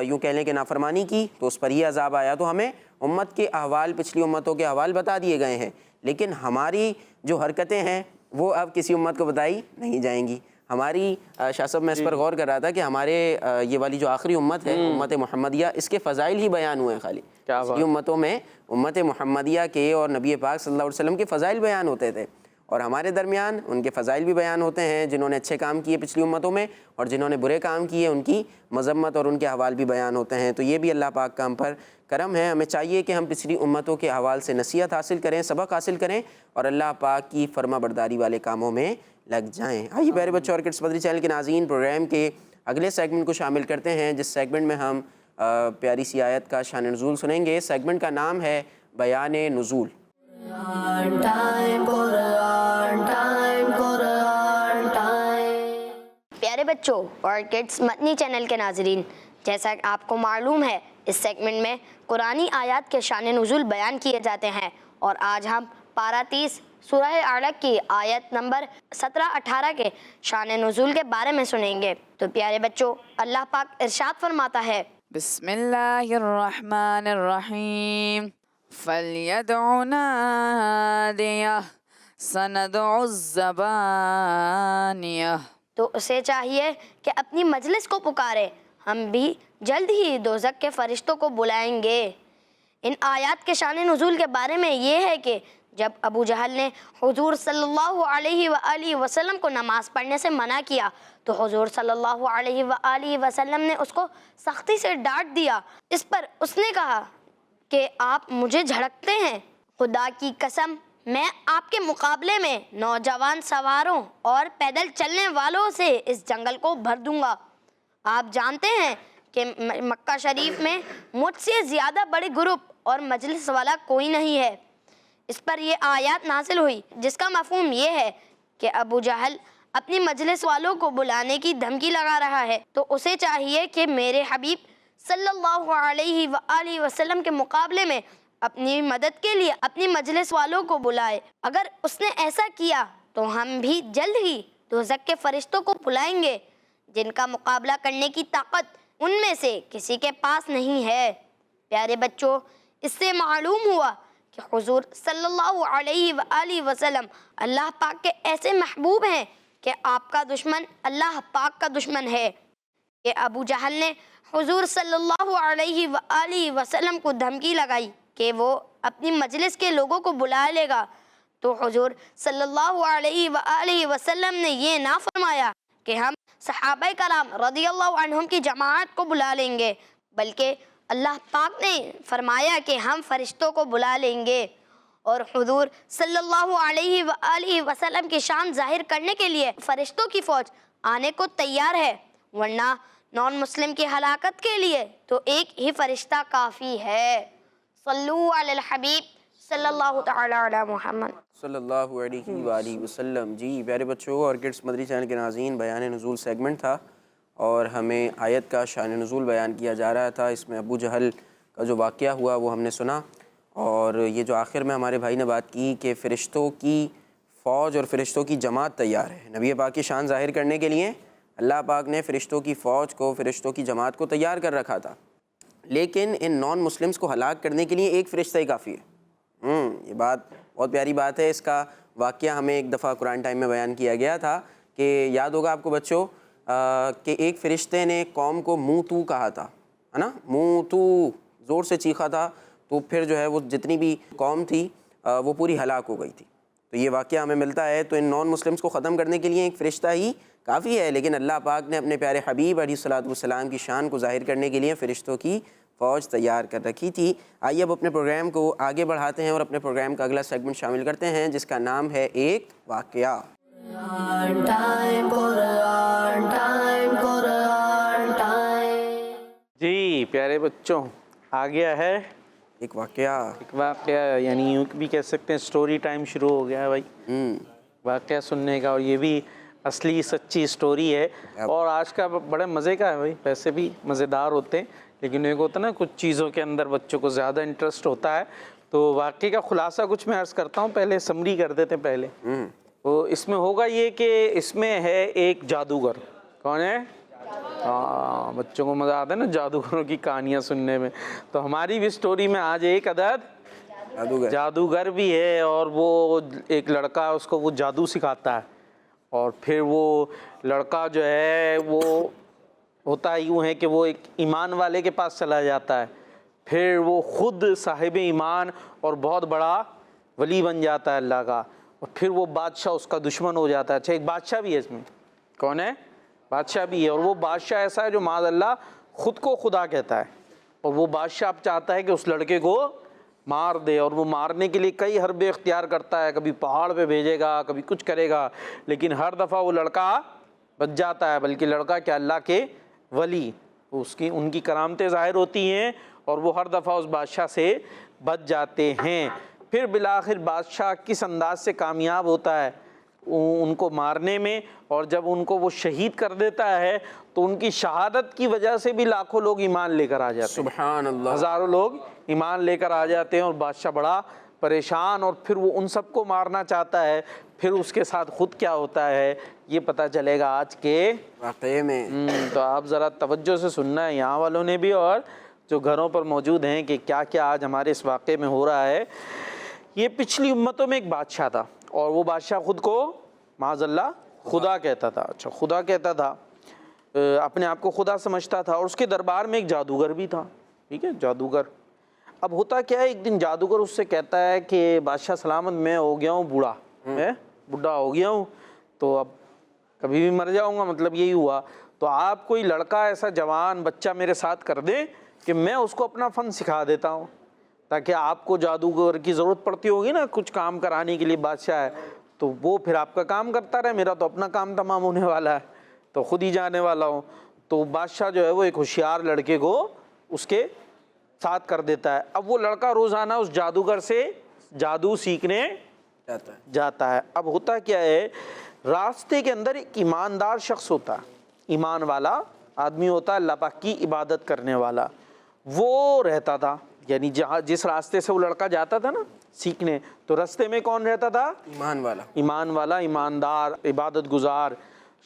یوں کہہ لیں کہ نافرمانی کی تو اس پر یہ عذاب آیا۔ تو ہمیں امت کے احوال، پچھلی امتوں کے احوال بتا دیے گئے ہیں، لیکن ہماری جو حرکتیں ہیں وہ اب کسی امت کو بتائی نہیں جائیں گی۔ ہماری شاہ صاحب میں اس پر غور کر رہا تھا کہ ہمارے یہ والی جو آخری امت ہے امت محمدیہ، اس کے فضائل ہی بیان ہوئے ہیں خالی، پچھلی امتوں میں امت محمدیہ کے اور نبی پاک صلی اللہ علیہ وسلم کے فضائل بیان ہوتے تھے، اور ہمارے درمیان ان کے فضائل بھی بیان ہوتے ہیں، جنہوں نے اچھے کام کیے پچھلی امتوں میں اور جنہوں نے برے کام کیے ان کی مذمت اور ان کے احوال بھی بیان ہوتے ہیں۔ تو یہ بھی اللہ پاک کا ہم پر کرم ہے، ہمیں چاہیے کہ ہم پچھلی امتوں کے احوال سے نصیحت حاصل کریں، سبق حاصل کریں اور اللہ پاک کی فرما برداری والے کاموں میں لگ جائیں۔ آئیے پیارے بچوں اور کڈس مدری چینل کے ناظرین، پروگرام کے اگلے سیگمنٹ کو شامل کرتے ہیں، جس سیگمنٹ میں ہم پیاری سی آیت کا شان نزول سنیں گے۔ سیگمنٹ کا نام ہے بیان نزول۔ پیارے بچوں اور کڈس مدنی چینل کے ناظرین، جیسا کہ آپ کو معلوم ہے اس سیگمنٹ میں قرآنی آیات کے شان نزول بیان کیے جاتے ہیں، اور آج ہم پارہ 30 سورہ علق کی آیت نمبر 17-18 کے شان نزول کے بارے میں سنیں گے۔ تو پیارے بچوں اللہ پاک ارشاد فرماتا ہے، بسم اللہ الرحمن الرحیم فَلْيَدْعُ نَادِيَهُ سَنَدْعُ الزَّبَانِيَةَ۔ تو اسے چاہیے کہ اپنی مجلس کو پکارے، ہم بھی جلد ہی دوزخ کے فرشتوں کو بلائیں گے۔ ان آیات کے شان نزول کے بارے میں یہ ہے کہ جب ابو جہل نے حضور صلی اللہ علیہ وآلہ وسلم کو نماز پڑھنے سے منع کیا تو حضور صلی اللہ علیہ وآلہ وسلم نے اس کو سختی سے ڈانٹ دیا۔ اس پر اس نے کہا کہ آپ مجھے جھڑکتے ہیں، خدا کی قسم میں آپ کے مقابلے میں نوجوان سواروں اور پیدل چلنے والوں سے اس جنگل کو بھر دوں گا۔ آپ جانتے ہیں کہ مکہ شریف میں مجھ سے زیادہ بڑے گروپ اور مجلس والا کوئی نہیں ہے۔ اس پر یہ آیات نازل ہوئی جس کا مفہوم یہ ہے کہ ابو جہل اپنی مجلس والوں کو بلانے کی دھمکی لگا رہا ہے، تو اسے چاہیے کہ میرے حبیب صلی اللہ علیہ وآلہ وسلم کے مقابلے میں اپنی مدد کے لیے اپنی مجلس والوں کو بلائے۔ اگر اس نے ایسا کیا تو ہم بھی جلد ہی دوزخ کے فرشتوں کو بلائیں گے، جن کا مقابلہ کرنے کی طاقت ان میں سے کسی کے پاس نہیں ہے۔ پیارے بچوں، اس سے معلوم ہوا کہ حضور صلی اللہ علیہ وآلہ وسلم اللہ پاک کے ایسے محبوب ہیں کہ آپ کا دشمن اللہ پاک کا دشمن ہے۔ کہ ابو جہل نے حضور صلی اللہ علیہ وآلہ وسلم کو دھمکی لگائی کہ وہ اپنی مجلس کے لوگوں کو بلا لے گا، تو حضور صلی اللہ علیہ وآلہ وسلم نے یہ نہ فرمایا کہ ہم صحابہ کرام رضی اللہ عنہم کی جماعت کو بلا لیں گے، بلکہ اللہ پاک نے فرمایا کہ ہم فرشتوں کو بلا لیں گے۔ اور حضور صلی اللہ علیہ وآلہ وسلم کی شان ظاہر کرنے کے لیے فرشتوں کی فوج آنے کو تیار ہے، ورنہ نان مسلم کی ہلاکت کے لیے تو ایک ہی فرشتہ کافی ہے۔ صلو علی الحبیب صلی اللہ تعالی علی محمد صلی اللہ علیہ وآلہ وسلم۔ جی پیارے بچوں اور کڈس مدری چینل کے ناظرین، بیان نزول سیگمنٹ تھا اور ہمیں آیت کا شان نزول بیان کیا جا رہا تھا۔ اس میں ابو جہل کا جو واقعہ ہوا وہ ہم نے سنا، اور یہ جو آخر میں ہمارے بھائی نے بات کی کہ فرشتوں کی فوج اور فرشتوں کی جماعت تیار ہے، نبی پاک کی شان ظاہر کرنے کے لیے اللہ پاک نے فرشتوں کی فوج کو، فرشتوں کی جماعت کو تیار کر رکھا تھا، لیکن ان نان مسلمس کو ہلاک کرنے کے لیے ایک فرشتہ ہی کافی ہے۔ یہ بات بہت پیاری بات ہے۔ اس کا واقعہ ہمیں ایک دفعہ قرآن ٹائم میں بیان کیا گیا تھا کہ یاد ہوگا آپ کو بچوں کہ ایک فرشتے نے قوم کو منہ تو کہا تھا، ہے نا، منہ تو زور سے چیخا تھا، تو پھر جو ہے وہ جتنی بھی قوم تھی وہ پوری ہلاک ہو گئی تھی۔ تو یہ واقعہ ہمیں ملتا ہے۔ تو ان نان مسلمس کو ختم کرنے کے لیے ایک فرشتہ ہی کافی ہے، لیکن اللہ پاک نے اپنے پیارے حبیب علیہ الصلوۃ والسلام کی شان کو ظاہر کرنے کے لیے فرشتوں کی فوج تیار کر رکھی تھی۔ آئیے اب اپنے پروگرام کو آگے بڑھاتے ہیں اور اپنے پروگرام کا اگلا سیگمنٹ شامل کرتے ہیں جس کا نام ہے ایک واقعہ۔ جی پیارے بچوں، آ گیا ہے ایک واقعہ۔ ایک واقعہ، یعنی یوں بھی کہہ سکتے ہیں سٹوری ٹائم شروع ہو گیا ہے بھائی، واقعہ سننے کا، اور یہ بھی اصلی سچی سٹوری ہے۔ اور آج کا بڑے مزے کا ہے بھائی، ویسے بھی مزیدار ہوتے ہیں، لیکن ایک ہوتا ہے نا کچھ چیزوں کے اندر بچوں کو زیادہ انٹرسٹ ہوتا ہے۔ تو واقعے کا خلاصہ کچھ میں عرض کرتا ہوں، پہلے سمری کر دیتے ہیں پہلے۔ تو اس میں ہوگا یہ کہ اس میں ہے ایک جادوگر۔ کون ہے؟ ہاں، بچوں کو مزہ آتا ہے نا جادوگروں کی کہانیاں سننے میں۔ تو ہماری بھی سٹوری میں آج ایک عدد جادوگر بھی ہے، اور وہ ایک لڑکا اس کو وہ جادو سکھاتا ہے، اور پھر وہ لڑکا جو ہے وہ ہوتا یوں ہے کہ وہ ایک ایمان والے کے پاس چلا جاتا ہے، پھر وہ خود صاحب ایمان اور بہت بڑا ولی بن جاتا ہے اللہ کا، اور پھر وہ بادشاہ اس کا دشمن ہو جاتا ہے۔ اچھا، ایک بادشاہ بھی ہے اس میں۔ کون ہے؟ بادشاہ بھی ہے، اور وہ بادشاہ ایسا ہے جو معاذ اللہ خود کو خدا کہتا ہے، اور وہ بادشاہ اب چاہتا ہے کہ اس لڑکے کو مار دے، اور وہ مارنے کے لیے کئی حربے اختیار کرتا ہے، کبھی پہاڑ پہ بھیجے گا، کبھی کچھ کرے گا، لیکن ہر دفعہ وہ لڑکا بچ جاتا ہے، بلکہ لڑکا کیا اللہ کے ولی، ان کی کرامتیں ظاہر ہوتی ہیں، اور وہ ہر دفعہ اس بادشاہ سے بچ جاتے ہیں۔ پھر بالآخر بادشاہ کس انداز سے کامیاب ہوتا ہے ان کو مارنے میں، اور جب ان کو وہ شہید کر دیتا ہے تو ان کی شہادت کی وجہ سے بھی لاکھوں لوگ ایمان لے کر آ جاتے ہیں، سبحان اللہ، ہزاروں لوگ ایمان لے کر آ جاتے ہیں، اور بادشاہ بڑا پریشان، اور پھر وہ ان سب کو مارنا چاہتا ہے۔ پھر اس کے ساتھ خود کیا ہوتا ہے یہ پتہ چلے گا آج کے واقعے میں۔ تو آپ ذرا توجہ سے سننا ہے، یہاں والوں نے بھی اور جو گھروں پر موجود ہیں، کہ کیا کیا آج ہمارے اس واقعے میں ہو رہا ہے۔ یہ پچھلی امتوں میں ایک بادشاہ تھا، اور وہ بادشاہ خود کو معاذ اللہ خدا کہتا تھا۔ اچھا، خدا کہتا تھا، اپنے آپ کو خدا سمجھتا تھا، اور اس کے دربار میں ایک جادوگر بھی تھا۔ ٹھیک ہے، جادوگر۔ اب ہوتا کیا ہے، ایک دن جادوگر اس سے کہتا ہے کہ بادشاہ سلامت، میں ہو گیا ہوں بوڑھا، بوڑھا ہو گیا ہوں، تو اب کبھی بھی مر جاؤں گا، مطلب یہی ہوا، تو آپ کوئی لڑکا ایسا جوان بچہ میرے ساتھ کر دیں کہ میں اس کو اپنا فن سکھا دیتا ہوں، تاکہ آپ کو جادوگر کی ضرورت پڑتی ہوگی نا کچھ کام کرانے کے لیے، بادشاہ ہے تو وہ پھر آپ کا کام کرتا رہے، میرا تو اپنا کام تمام ہونے والا ہے، تو خود ہی جانے والا ہوں۔ تو بادشاہ جو ہے وہ ایک ہوشیار لڑکے کو اس کے ساتھ کر دیتا ہے۔ اب وہ لڑکا روزانہ اس جادوگر سے جادو سیکھنے جاتا ہے۔ اب ہوتا کیا ہے، راستے کے اندر ایک ایماندار شخص ہوتا ہے، ایمان والا آدمی ہوتا ہے، اللہ پاک کی عبادت کرنے والا، وہ رہتا تھا، یعنی جس راستے سے وہ لڑکا جاتا تھا نا سیکھنے، تو راستے میں کون رہتا تھا؟ ایمان والا، ایماندار، عبادت گزار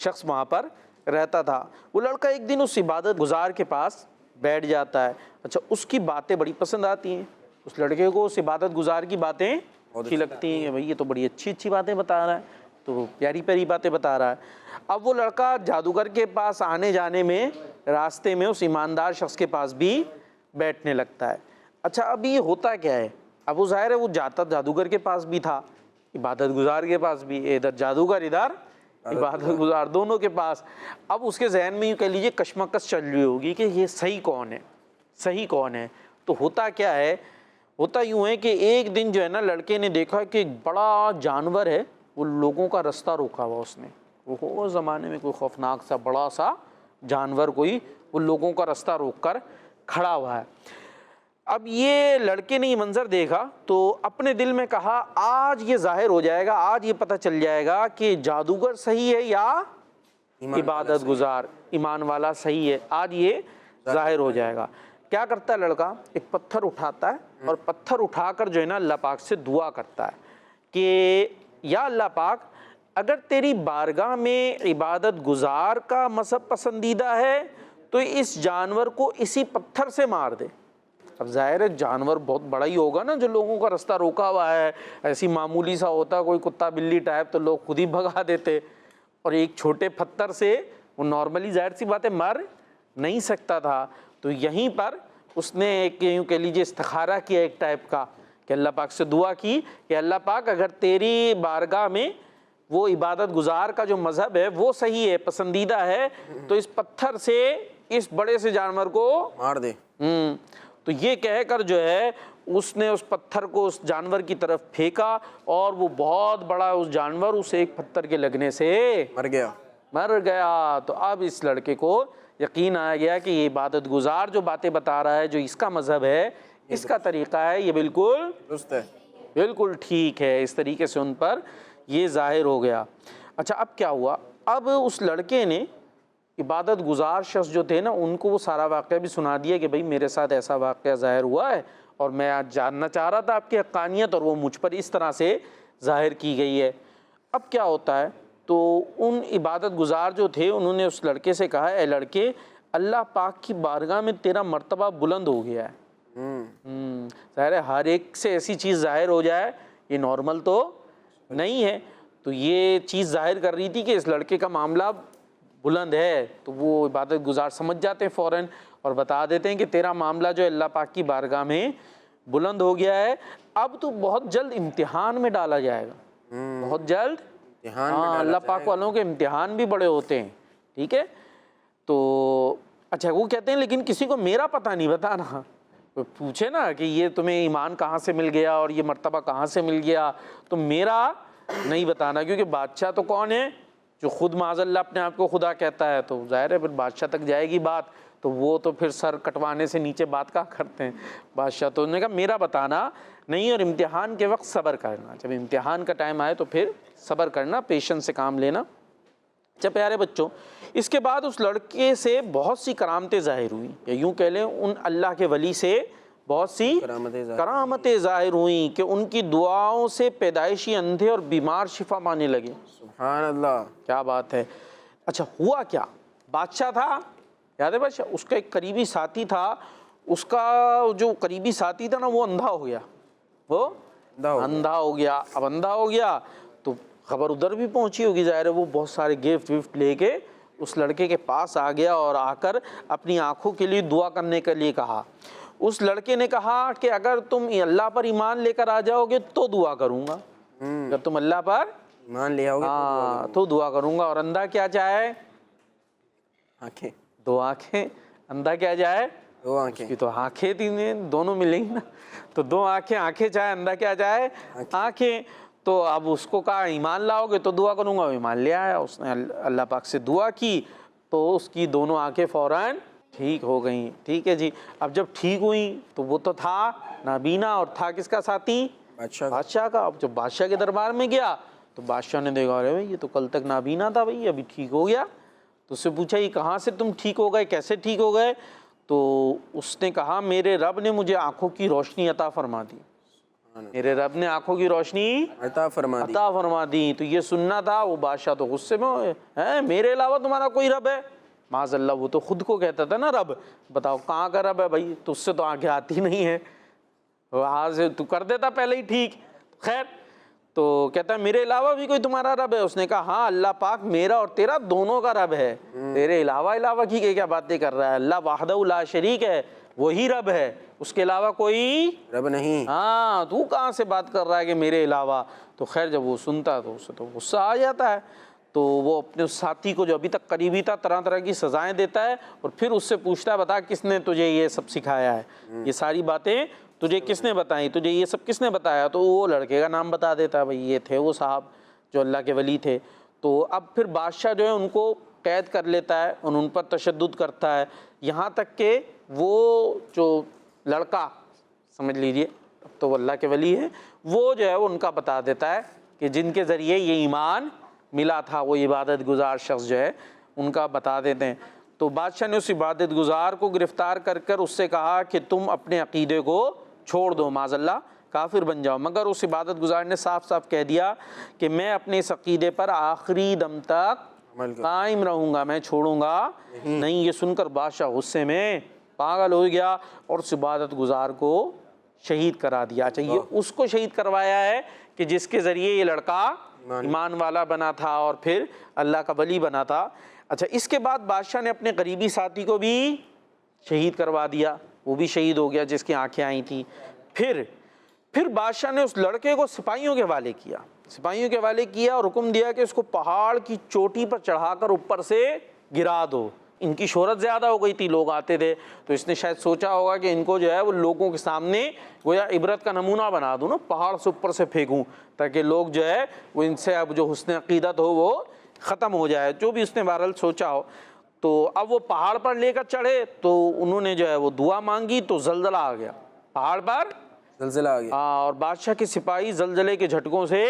شخص وہاں پر رہتا تھا۔ وہ لڑکا ایک دن اس عبادت گزار کے پاس بیٹھ جاتا ہے۔ اچھا، اس کی باتیں بڑی پسند آتی ہیں اس لڑکے کو، اس عبادت گزار کی باتیں اچھی لگتی ہیں، بھائی یہ تو بڑی اچھی باتیں بتا رہا ہے، تو پیاری پیاری باتیں بتا رہا ہے۔ اب وہ لڑکا جادوگر کے پاس آنے جانے میں راستے میں اس ایماندار شخص کے پاس بھی بیٹھنے لگتا ہے۔ اچھا اب یہ ہوتا کیا ہے؟ اب وہ ظاہر ہے وہ جاتا جادوگر کے پاس بھی تھا، عبادت گزار کے پاس بھی، ادھر جادوگر ادھر عبادت گزار، دونوں کے پاس۔ اب اس کے ذہن میں یوں کہہ لیجیے کشمکش چل رہی ہوگی کہ یہ صحیح کون ہے، صحیح کون ہے۔ تو ہوتا کیا ہے؟ ہوتا یوں ہے کہ ایک دن جو ہے نا لڑکے نے دیکھا کہ ایک بڑا جانور ہے، وہ لوگوں کا رستہ روکا ہوا اس نے، وہ زمانے میں کوئی خوفناک سا بڑا سا جانور کوئی وہ لوگوں کا رستہ روک کر کھڑا ہوا ہے۔ اب یہ لڑکے نے یہ منظر دیکھا تو اپنے دل میں کہا آج یہ ظاہر ہو جائے گا، آج یہ پتہ چل جائے گا کہ جادوگر صحیح ہے یا عبادت گزار ایمان والا صحیح ہے، آج یہ ظاہر ہو جائے گا۔ کیا کرتا ہے لڑکا؟ ایک پتھر اٹھاتا ہے اور پتھر اٹھا کر جو ہے نا اللہ پاک سے دعا کرتا ہے کہ یا اللہ پاک اگر تیری بارگاہ میں عبادت گزار کا مذہب پسندیدہ ہے تو اس جانور کو اسی پتھر سے مار دے۔ اب ظاہر ہے جانور بہت بڑا ہی ہوگا نا جو لوگوں کا رستہ روکا ہوا ہے، ایسی معمولی سا ہوتا کوئی کتا بلی ٹائپ تو لوگ خود ہی بھگا دیتے، اور ایک چھوٹے پتھر سے وہ نارملی ظاہر سی بات ہے مر نہیں سکتا تھا۔ تو یہیں پر اس نے ایک یوں کہہ لیجیے استخارہ کیا ایک ٹائپ کا کہ اللہ پاک سے دعا کی کہ اللہ پاک اگر تیری بارگاہ میں وہ عبادت گزار کا جو مذہب ہے وہ صحیح ہے، پسندیدہ ہے، تو اس پتھر سے اس بڑے سے جانور کو مار دے۔ تو یہ کہہ کر جو ہے اس نے اس پتھر کو اس جانور کی طرف پھینکا اور وہ بہت بڑا اس جانور اس ایک پتھر کے لگنے سے مر گیا۔ تو اب اس لڑکے کو یقین آ گیا کہ یہ عبادت گزار جو باتیں بتا رہا ہے، جو اس کا مذہب ہے، اس کا طریقہ ہے، یہ بالکل درست ہے، بالکل ٹھیک ہے۔ اس طریقے سے ان پر یہ ظاہر ہو گیا۔ اچھا اب کیا ہوا؟ اب اس لڑکے نے عبادت گزار شخص جو تھے نا ان کو وہ سارا واقعہ بھی سنا دیا کہ بھئی میرے ساتھ ایسا واقعہ ظاہر ہوا ہے اور میں آج جاننا چاہ رہا تھا آپ کی حقانیت، اور وہ مجھ پر اس طرح سے ظاہر کی گئی ہے۔ اب کیا ہوتا ہے؟ تو ان عبادت گزار جو تھے انہوں نے اس لڑکے سے کہا اے لڑکے اللہ پاک کی بارگاہ میں تیرا مرتبہ بلند ہو گیا ہے۔ ظاہر ہے ہر ایک سے ایسی چیز ظاہر ہو جائے یہ نارمل تو نہیں ہے، تو یہ چیز ظاہر کر رہی تھی کہ اس لڑکے کا معاملہ بلند ہے، تو وہ عبادت گزار سمجھ جاتے ہیں فوراً اور بتا دیتے ہیں کہ تیرا معاملہ جو اللہ پاک کی بارگاہ میں بلند ہو گیا ہے، اب تو بہت جلد امتحان میں ڈالا جائے گا، بہت جلد۔ ہاں اللہ پاک والوں کے امتحان بھی بڑے ہوتے ہیں، ٹھیک ہے۔ تو اچھا وہ کہتے ہیں لیکن کسی کو میرا پتہ نہیں بتانا، پوچھے نا کہ یہ تمہیں ایمان کہاں سے مل گیا اور یہ مرتبہ کہاں سے مل گیا، تو میرا نہیں بتانا، کیونکہ بادشاہ تو کون ہے جو خود معاذ اللہ اپنے آپ کو خدا کہتا ہے، تو ظاہر ہے پھر بادشاہ تک جائے گی بات، تو وہ تو پھر سر کٹوانے سے نیچے بات کہاں کرتے ہیں بادشاہ۔ تو انہوں نے کہا میرا بتانا نہیں، اور امتحان کے وقت صبر کرنا، جب امتحان کا ٹائم آئے تو پھر صبر کرنا، پیشنس سے کام لینا۔ اچھا پیارے بچوں، اس کے بعد اس لڑکے سے بہت سی کرامتیں ظاہر ہوئیں، یا یوں کہہ لیں ان اللہ کے ولی سے بہت سی کرامتیں ظاہر ہوئیں کہ ان کی دعاؤں سے پیدائشی اندھے اور بیمار شفا پانے لگے۔ سبحان اللہ، کیا بات ہے۔ اچھا ہوا کیا؟ بادشاہ تھا، یاد ہے بادشاہ، اس کا ایک قریبی ساتھی تھا، اس کا جو قریبی ساتھی تھا نا وہ اندھا ہو گیا، وہ اندھا ہو گیا۔ اب اندھا ہو گیا تو خبر ادھر بھی پہنچی ہوگی، ظاہر ہے وہ بہت سارے گفٹ وفٹ لے کے اس لڑکے کے پاس آ گیا اور آ کر اپنی آنکھوں کے لیے دعا کرنے کے لیے کہا۔ اس لڑکے نے کہا کہ اگر تم اللہ پر ایمان لے کر آ جاؤ گے تو دعا کروں گا، اگر تم اللہ پر ایمان لے آؤ گے تو دعا کروں گا۔ اور اندھا کیا چاہے؟ آنکھیں، دو آنکھیں۔ اندھا کیا جائے؟ دو آنکھیں، کی تو آنکھیں تین دونوں ملیں گی نا، تو دو آنکھیں، آنکھیں چاہے، اندھا کیا چاہے؟ آنکھیں۔ تو اب اس کو کہا ایمان لاؤ گے تو دعا کروں گا، وہ ایمان لے آیا، اس نے اللہ پاک سے دعا کی تو اس کی دونوں آنکھیں فوراً ٹھیک ہو گئیں۔ ٹھیک ہے جی، اب جب ٹھیک ہوئیں تو وہ تو تھا نابینا، اور تھا کس کا ساتھی؟ بادشاہ کا۔ اب جب بادشاہ کے دربار میں گیا تو بادشاہ نے دیکھا ارے بھائی یہ تو کل تک نابینا تھا، بھائی ابھی ٹھیک ہو گیا۔ تو اس سے پوچھا یہ کہاں سے تم ٹھیک ہو گئے، کیسے ٹھیک ہو گئے؟ تو اس نے کہا میرے رب نے مجھے آنکھوں کی روشنی عطا فرما دی، میرے رب نے آنکھوں کی روشنی عطا فرما دی۔ تو یہ سننا تھا، وہ بادشاہ تو غصے میں ہے، میرے علاوہ تمہارا کوئی رب ہے؟ معاذ اللہ، وہ تو خود کو کہتا تھا نا رب، بتاؤ کہاں کا رب ہے بھائی، تو اس سے تو آنکھیں آتی نہیں ہے، وہاں سے تو کر دیتا پہلے ہی ٹھیک۔ خیر تو کہتا ہے میرے علاوہ بھی کوئی تمہارا رب ہے؟ اس نے کہا ہاں اللہ پاک میرا اور تیرا دونوں کا رب ہے. تیرے علاوہ کی کیا باتیں کر رہا ہے؟ اللہ وحدہ لا شریک ہے، وہی رب ہے، اس کے علاوہ کوئی رب نہیں. ہاں تو کہاں سے بات کر رہا ہے کہ میرے علاوہ؟ تو خیر جب وہ سنتا تو اسے تو غصہ آ جاتا ہے. تو وہ اپنے اس ساتھی کو جو ابھی تک قریبی تھا طرح طرح کی سزائیں دیتا ہے اور پھر اس سے پوچھتا ہے بتا کس نے تجھے یہ سب سکھایا ہے، یہ ساری باتیں تجھے کس نے بتائیں، تجھے یہ سب کس نے بتایا؟ تو وہ لڑکے کا نام بتا دیتا ہے، بھائی یہ تھے وہ صاحب جو اللہ کے ولی تھے. تو اب پھر بادشاہ جو ہے ان کو قید کر لیتا ہے اور ان پر تشدد کرتا ہے، یہاں تک کہ وہ جو لڑکا سمجھ لیجئے اب تو وہ اللہ کے ولی ہے، وہ جو ہے وہ ان کا بتا دیتا ہے کہ جن کے ذریعے یہ ایمان ملا تھا، وہ عبادت گزار شخص جو ہے ان کا بتا دیتے ہیں. تو بادشاہ نے اس عبادت گزار کو گرفتار کر اس سے کہا کہ تم اپنے عقیدے کو چھوڑ دو، معاذ اللہ کافر بن جاؤ. مگر اس عبادت گزار نے صاف صاف کہہ دیا کہ میں اپنے اس عقیدے پر آخری دم تک قائم رہوں گا، میں چھوڑوں گا نہیں. یہ سن کر بادشاہ غصے میں پاگل ہو گیا اور اس عبادت گزار کو شہید کرا دیا. اچھا یہ اس کو شہید کروایا ہے کہ جس کے ذریعے یہ لڑکا ایمان والا بنا تھا اور پھر اللہ کا ولی بنا تھا. اچھا اس کے بعد بادشاہ نے اپنے قریبی ساتھی کو بھی شہید کروا دیا، وہ بھی شہید ہو گیا جس کی آنکھیں آئی تھیں. پھر بادشاہ نے اس لڑکے کو سپاہیوں کے حوالے کیا اور حکم دیا کہ اس کو پہاڑ کی چوٹی پر چڑھا کر اوپر سے گرا دو. ان کی شہرت زیادہ ہو گئی تھی، لوگ آتے تھے، تو اس نے شاید سوچا ہوگا کہ ان کو جو ہے وہ لوگوں کے سامنے گویا عبرت کا نمونہ بنا دوں نا، پہاڑ سے اوپر سے پھینکوں تاکہ لوگ جو ہے وہ ان سے اب جو حسن عقیدت ہو وہ ختم ہو جائے، جو بھی اس نے بہرحال سوچا ہو. تو اب وہ پہاڑ پر لے کر چڑھے تو انہوں نے جو ہے وہ دعا مانگی تو زلزلہ آ گیا، پہاڑ پر زلزلہ آ گیا اور بادشاہ کے سپاہی زلزلے کے جھٹکوں سے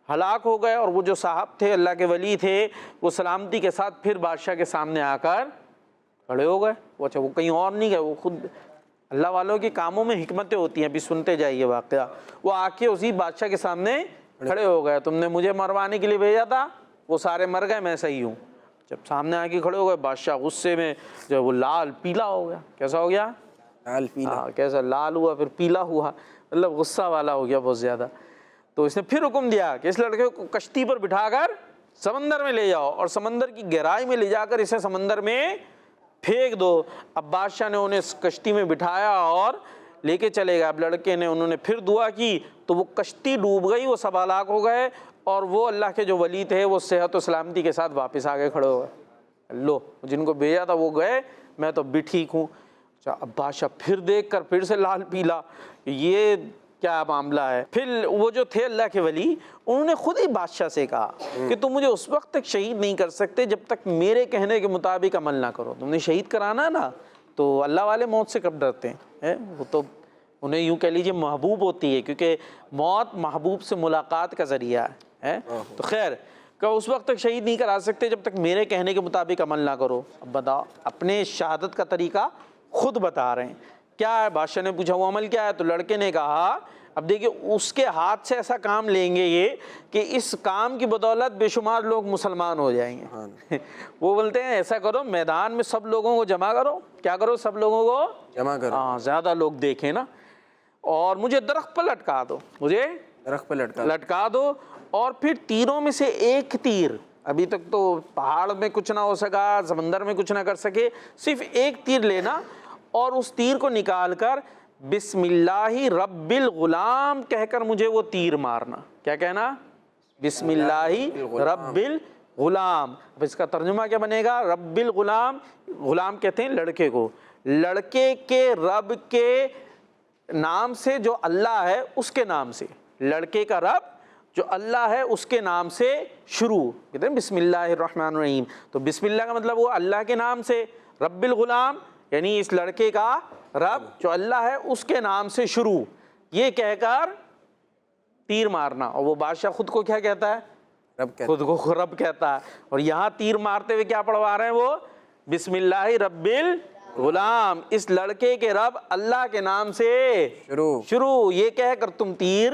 ہلاک ہو گئے. اور وہ جو صاحب تھے اللہ کے ولی تھے وہ سلامتی کے ساتھ پھر بادشاہ کے سامنے آ کر کھڑے ہو گئے. اچھا وہ کہیں اور نہیں گئے، وہ خود اللہ والوں کے کاموں میں حکمتیں ہوتی ہیں، ابھی سنتے جائیے واقعہ. وہ آ کے اسی بادشاہ کے سامنے کھڑے ہو گئے، تم نے مجھے مروانے کے لیے بھیجا تھا، وہ سارے مر گئے، میں صحیح ہوں. جب سامنے آ کے کھڑے ہو گئے بادشاہ غصے میں جو وہ لال پیلا ہو گیا. کیسا ہو گیا؟ لال پیلا. کیسا لال ہوا پھر پیلا ہوا، مطلب غصہ والا ہو گیا بہت زیادہ. تو اس نے پھر حکم دیا کہ اس لڑکے کو کشتی پر بٹھا کر سمندر میں لے جاؤ اور سمندر کی گہرائی میں لے جا کر اسے سمندر میں پھینک دو. اب بادشاہ نے انہیں اس کشتی میں بٹھایا اور لے کے چلے گئے. اب لڑکے نے انہوں نے پھر دعا کی تو وہ کشتی ڈوب گئی، وہ سب ہلاک ہو گئے اور وہ اللہ کے جو ولی تھے وہ صحت و سلامتی کے ساتھ واپس آ کے کھڑے ہو گئے. لو جن کو بھیجا تھا وہ گئے، میں تو بھی ٹھیک ہوں. اچھا اب بادشاہ پھر دیکھ کر پھر سے لال پیلا، یہ کیا معاملہ ہے. پھر وہ جو تھے اللہ کے ولی انہوں نے خود ہی بادشاہ سے کہا کہ تم مجھے اس وقت تک شہید نہیں کر سکتے جب تک میرے کہنے کے مطابق عمل نہ کرو. تم نے شہید کرانا ہے نا، تو اللہ والے موت سے کب ڈرتے ہیں؟ وہ تو انہیں یوں کہہ لیجیے محبوب ہوتی ہے، کیونکہ موت محبوب سے ملاقات کا ذریعہ ہے. تو خیر کہ اس وقت تک شہید نہیں کرا سکتے جب تک میرے کہنے کے مطابق عمل نہ کرو. اب بتاؤ، اپنے شہادت کا طریقہ خود بتا رہے ہیں. کیا ہے؟ بادشاہ نے پوچھا وہ عمل کیا ہے؟ تو لڑکے نے کہا اب دیکھیں اس کے ہاتھ سے ایسا کام لیں گے یہ کہ اس کام کی بدولت بے شمار لوگ مسلمان ہو جائیں گے. وہ بولتے ہیں ایسا کرو میدان میں سب لوگوں کو جمع کرو. کیا کرو؟ سب لوگوں کو جمع کرو، ہاں زیادہ لوگ دیکھیں نا، اور مجھے درخت پر لٹکا دو، مجھے درخت پہ لٹکا دو. اور پھر تیروں میں سے ایک تیر، ابھی تک تو پہاڑ میں کچھ نہ ہو سکا، سمندر میں کچھ نہ کر سکے، صرف ایک تیر لینا اور اس تیر کو نکال کر بسم اللہ رب الغلام کہہ کر مجھے وہ تیر مارنا. کیا کہنا؟ بسم اللہ رب الغلام. اب اس کا ترجمہ کیا بنے گا؟ رب الغلام، غلام کہتے ہیں لڑکے کو، لڑکے کے رب کے نام سے جو اللہ ہے اس کے نام سے، لڑکے کا رب جو اللہ ہے اس کے نام سے شروع. کہتے ہیں بسم اللہ الرحمن الرحیم. تو بسم اللہ کا مطلب وہ اللہ کے نام سے، رب الغلام یعنی اس لڑکے کا رب جو اللہ ہے اس کے نام سے شروع، یہ کہہ کر تیر مارنا. اور وہ بادشاہ خود کو کیا کہتا ہے؟ رب کہتا ہے. خود کو رب کہتا ہے. اور یہاں تیر مارتے ہوئے کیا پڑھوا رہے ہیں وہ؟ بسم اللہ رب الغلام، اس لڑکے کے رب اللہ کے نام سے شروع، یہ کہہ کر تم تیر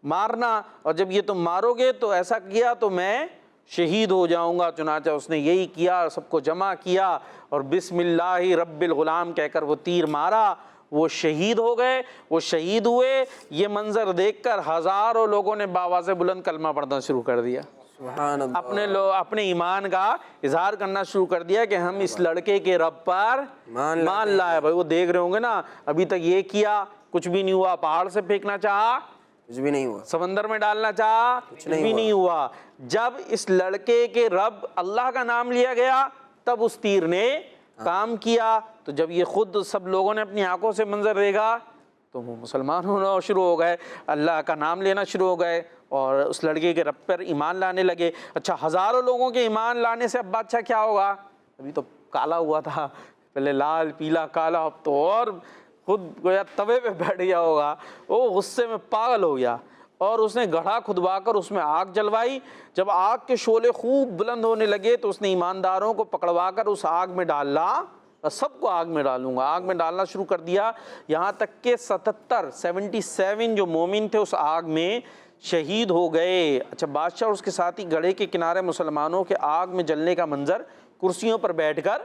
مارنا. اور جب یہ تم مارو گے تو ایسا کیا تو میں شہید ہو جاؤں گا. چنانچہ اس نے یہی کیا، سب کو جمع کیا اور بسم اللہ رب الغلام کہہ کر وہ تیر مارا وہ شہید ہو گئے، وہ شہید ہوئے، یہ منظر دیکھ کر ہزاروں لوگوں نے بآواز بلند کلمہ پڑھنا شروع کر دیا، سبحان اللہ، اپنے ایمان کا اظہار کرنا شروع کر دیا کہ ہم اس لڑکے کے رب پر مان لائے۔ بھائی وہ دیکھ رہے ہوں گے نا، ابھی تک یہ کیا کچھ بھی نہیں ہوا، پہاڑ سے پھینکنا چاہا کچھ بھی نہیں ہوا، سمندر میں ڈالنا چاہا کچھ بھی نہیں ہوا۔ جب اس لڑکے کے رب اللہ کا نام لیا گیا تب اس تیر نے کام کیا۔ تو جب یہ خود سب لوگوں نے اپنی آنکھوں سے منظر دیکھا تو وہ مسلمان ہونا شروع ہو گئے، اللہ کا نام لینا شروع ہو گئے اور اس لڑکے کے رب پر ایمان لانے لگے۔ اچھا، ہزاروں لوگوں کے ایمان لانے سے اب بادشاہ کیا ہوگا؟ ابھی تو کالا ہوا تھا، پہلے لال پیلا کالا، اب تو اور خود گویا توے پہ بیٹھ گیا ہوگا۔ وہ غصے میں پاگل ہو گیا اور اس نے گڑھا کھدوا کر اس میں آگ جلوائی۔ جب آگ کے شعلے خوب بلند ہونے لگے تو اس نے ایمانداروں کو پکڑوا کر اس آگ میں ڈالا، سب کو آگ میں ڈالوں گا، آگ میں ڈالنا شروع کر دیا، یہاں تک کہ 77 جو مومن تھے اس آگ میں شہید ہو گئے۔ اچھا، بادشاہ اور اس کے ساتھی گڑھے کے کنارے مسلمانوں کے آگ میں جلنے کا منظر کرسیوں پر بیٹھ کر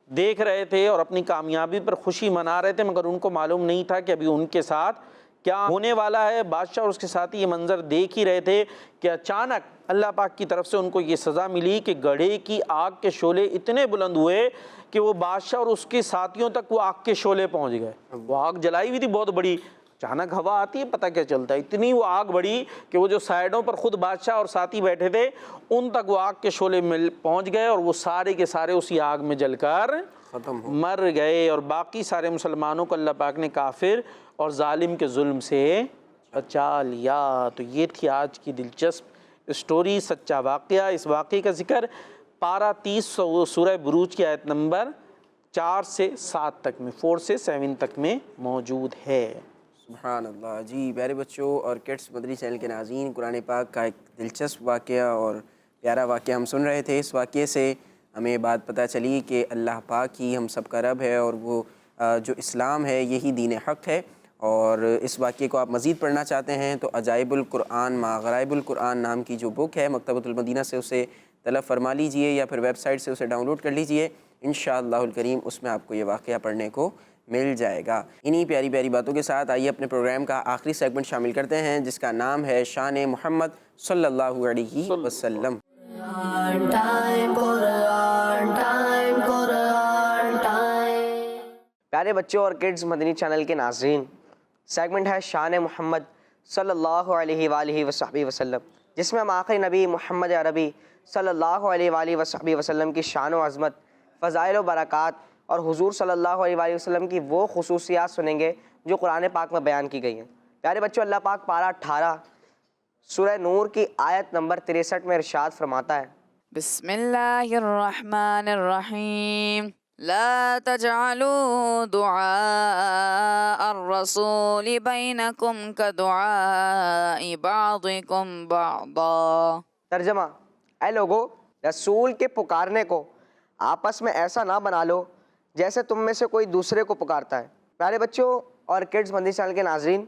دیکھ رہے تھے اور اپنی کامیابی پر خوشی منا رہے تھے، مگر ان کو معلوم نہیں تھا کہ ابھی ان کے ساتھ کیا ہونے والا ہے۔ بادشاہ اور اس کے ساتھی یہ منظر دیکھ ہی رہے تھے کہ اچانک اللہ پاک کی طرف سے ان کو یہ سزا ملی کہ گڑھے کی آگ کے شعلے اتنے بلند ہوئے کہ وہ بادشاہ اور اس کے ساتھیوں تک وہ آگ کے شعلے پہنچ گئے۔ وہ آگ جلائی ہوئی تھی بہت بڑی، اچانک ہوا آتی ہے پتہ کیا چلتا ہے، اتنی وہ آگ بڑی کہ وہ جو سائیڈوں پر خود بادشاہ اور ساتھی بیٹھے تھے ان تک وہ آگ کے شعلے پہنچ گئے اور وہ سارے کے سارے اسی آگ میں جل کر ختم ہو مر گئے، اور باقی سارے مسلمانوں کو اللہ پاک نے کافر اور ظالم کے ظلم سے بچا لیا۔ تو یہ تھی آج کی دلچسپ اسٹوری، سچا واقعہ۔ اس واقعے کا ذکر پارہ 30 سورہ بروج کی آیت نمبر 4 سے 7 تک میں 4 سے 7 تک میں موجود ہے۔ سبحان اللہ۔ جی پیارے بچوں اور کڈس مدنی چینل کے ناظرین، قرآن پاک کا ایک دلچسپ واقعہ اور پیارا واقعہ ہم سن رہے تھے۔ اس واقعے سے ہمیں بات پتہ چلی کہ اللہ پاک ہی ہم سب کا رب ہے اور وہ جو اسلام ہے یہی دین حق ہے۔ اور اس واقعے کو آپ مزید پڑھنا چاہتے ہیں تو عجائب القرآن مع غرائب القرآن نام کی جو بک ہے مکتبۃ المدینہ سے اسے طلب فرما لیجئے یا پھر ویب سائٹ سے اسے ڈاؤن لوڈ کر لیجئے، انشاءاللہ الکریم اس میں آپ کو یہ واقعہ پڑھنے کو مل جائے گا۔ انہی پیاری پیاری باتوں کے ساتھ آئیے اپنے پروگرام کا آخری سیگمنٹ شامل کرتے ہیں جس کا نام ہے شان محمد صلی اللہ علیہ وسلم۔ پیارے بچوں اور کڈز مدنی چینل کے ناظرین، سیگمنٹ ہے شان محمد صلی اللہ علیہ وآلہ وصحبہ وسلم، جس میں ہم آخری نبی محمد عربی صلی اللہ علیہ وآلہ وصحبہ وسلم کی شان و عظمت، فضائل و برکات اور حضور صلی اللہ علیہ وآلہ وسلم کی وہ خصوصیات سنیں گے جو قرآن پاک میں بیان کی گئی ہیں۔ پیارے بچوں، اللہ پاک پارہ 18 سورہ نور کی آیت نمبر 63 میں ارشاد فرماتا ہے، بسم اللہ الرحمن الرحیم لا تجعلوا دعاء الرسول بینکم کدعاء بعضکم بعضا۔ ترجمہ، اے لوگو، رسول کے پکارنے کو آپس میں ایسا نہ بنا لو جیسے تم میں سے کوئی دوسرے کو پکارتا ہے۔ پیارے بچوں اور کڈز مدنی چینل کے ناظرین،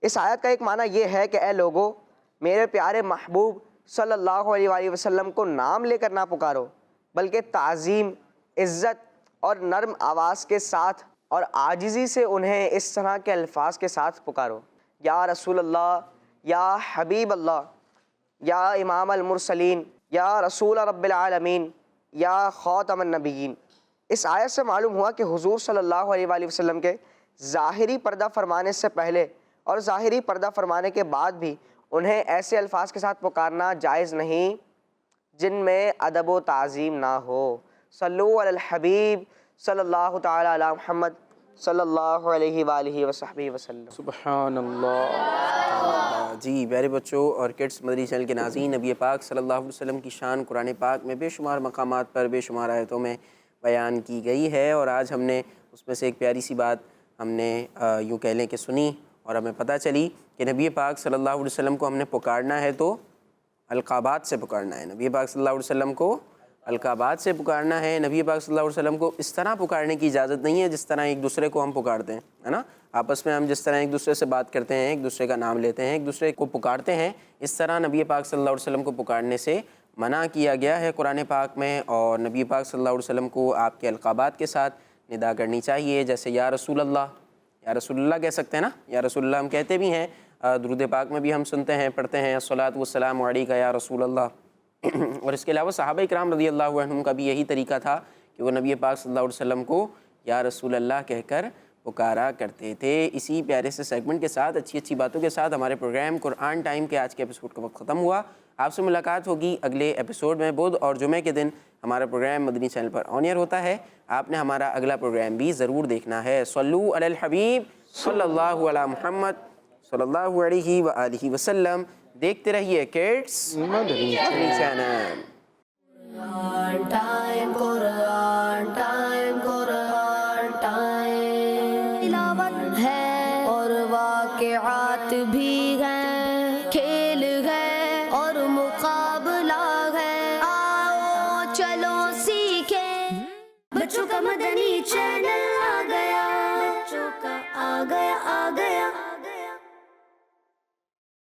اس آیت کا ایک معنی یہ ہے کہ اے لوگو، میرے پیارے محبوب صلی اللہ علیہ وآلہ وسلم کو نام لے کر نہ پکارو، بلکہ تعظیم، عزت اور نرم آواز کے ساتھ اور عاجزی سے انہیں اس طرح کے الفاظ کے ساتھ پکارو، یا رسول اللہ، یا حبیب اللہ، یا امام المرسلین، یا رسول رب العالمین، یا خاتم النبیین۔ اس آیت سے معلوم ہوا کہ حضور صلی اللہ علیہ وآلہ وسلم کے ظاہری پردہ فرمانے سے پہلے اور ظاہری پردہ فرمانے کے بعد بھی انہیں ایسے الفاظ کے ساتھ پکارنا جائز نہیں جن میں ادب و تعظیم نہ ہو۔ صلو علی الحبیب صلی اللہ تعالی علی محمد صلی اللہ علیہ وآلہ وصحبہ وسلم۔ سبحان اللہ۔ جی پیارے بچوں اور کڈس مدنی چینل کے ناظرین، نبی پاک صلی اللہ علیہ وسلم کی شان قرآن پاک میں بے شمار مقامات پر بے شمار آیتوں میں بیان کی گئی ہے، اور آج ہم نے اس میں سے ایک پیاری سی بات ہم نے یوں کہہ لیں کہ سنی اور ہمیں پتہ چلی کہ نبی پاک صلی اللہ علیہ وسلم کو ہم نے پکارنا ہے تو القابات سے پکارنا ہے۔ نبی پاک صلی اللہ علیہ وسلم کو القابات سے پکارنا ہے۔ نبی پاک صلی اللہ علیہ وسلم کو اس طرح پکارنے کی اجازت نہیں ہے جس طرح ایک دوسرے کو ہم پکارتے ہیں، ہے نا، آپس میں ہم جس طرح ایک دوسرے سے بات کرتے ہیں، ایک دوسرے کا نام لیتے ہیں، ایک دوسرے کو پکارتے ہیں، اس طرح نبی پاک صلی اللہ علیہ وسلم کو پکارنے سے منع کیا گیا ہے قرآن پاک میں۔ اور نبی پاک صلی اللہ علیہ وسلم کو آپ کے القابات کے ساتھ ندا کرنی چاہیے، جیسے یا رسول اللہ، یا رسول اللہ کہہ سکتے ہیں نا, یا رسول اللہ ہم کہتے بھی ہیں, درود پاک میں بھی ہم سنتے ہیں, پڑھتے ہیں الصلاۃ والسلام علیک یا رسول اللہ. اور اس کے علاوہ صحابہ اکرام رضی اللہ عنہم کا بھی یہی طریقہ تھا کہ وہ نبی پاک صلی اللہ علیہ وسلم کو یا رسول اللہ کہہ کر پکارا کرتے تھے. اسی پیارے سے سیگمنٹ کے ساتھ, اچھی اچھی باتوں کے ساتھ ہمارے پروگرام قرآن ٹائم کے آج کے ایپیسوڈ کا وقت ختم ہوا. آپ سے ملاقات ہوگی اگلے ایپیسوڈ میں. بدھ اور جمعہ کے دن ہمارا پروگرام مدنی چینل پر آن ایئر ہوتا ہے. آپ نے ہمارا اگلا پروگرام بھی ضرور دیکھنا ہے. صلو علی الحبیب صلی اللہ علی محمد صلی اللہ علیہ وآلہ وسلم. دیکھتے رہیے کڈس مدنی چینل. تلاوت ہے اور واقعات بھی ہیں, کھیل ہے اور مقابلہ ہے. آؤ چلو سیکھیں بچوں کا مدنی چینل.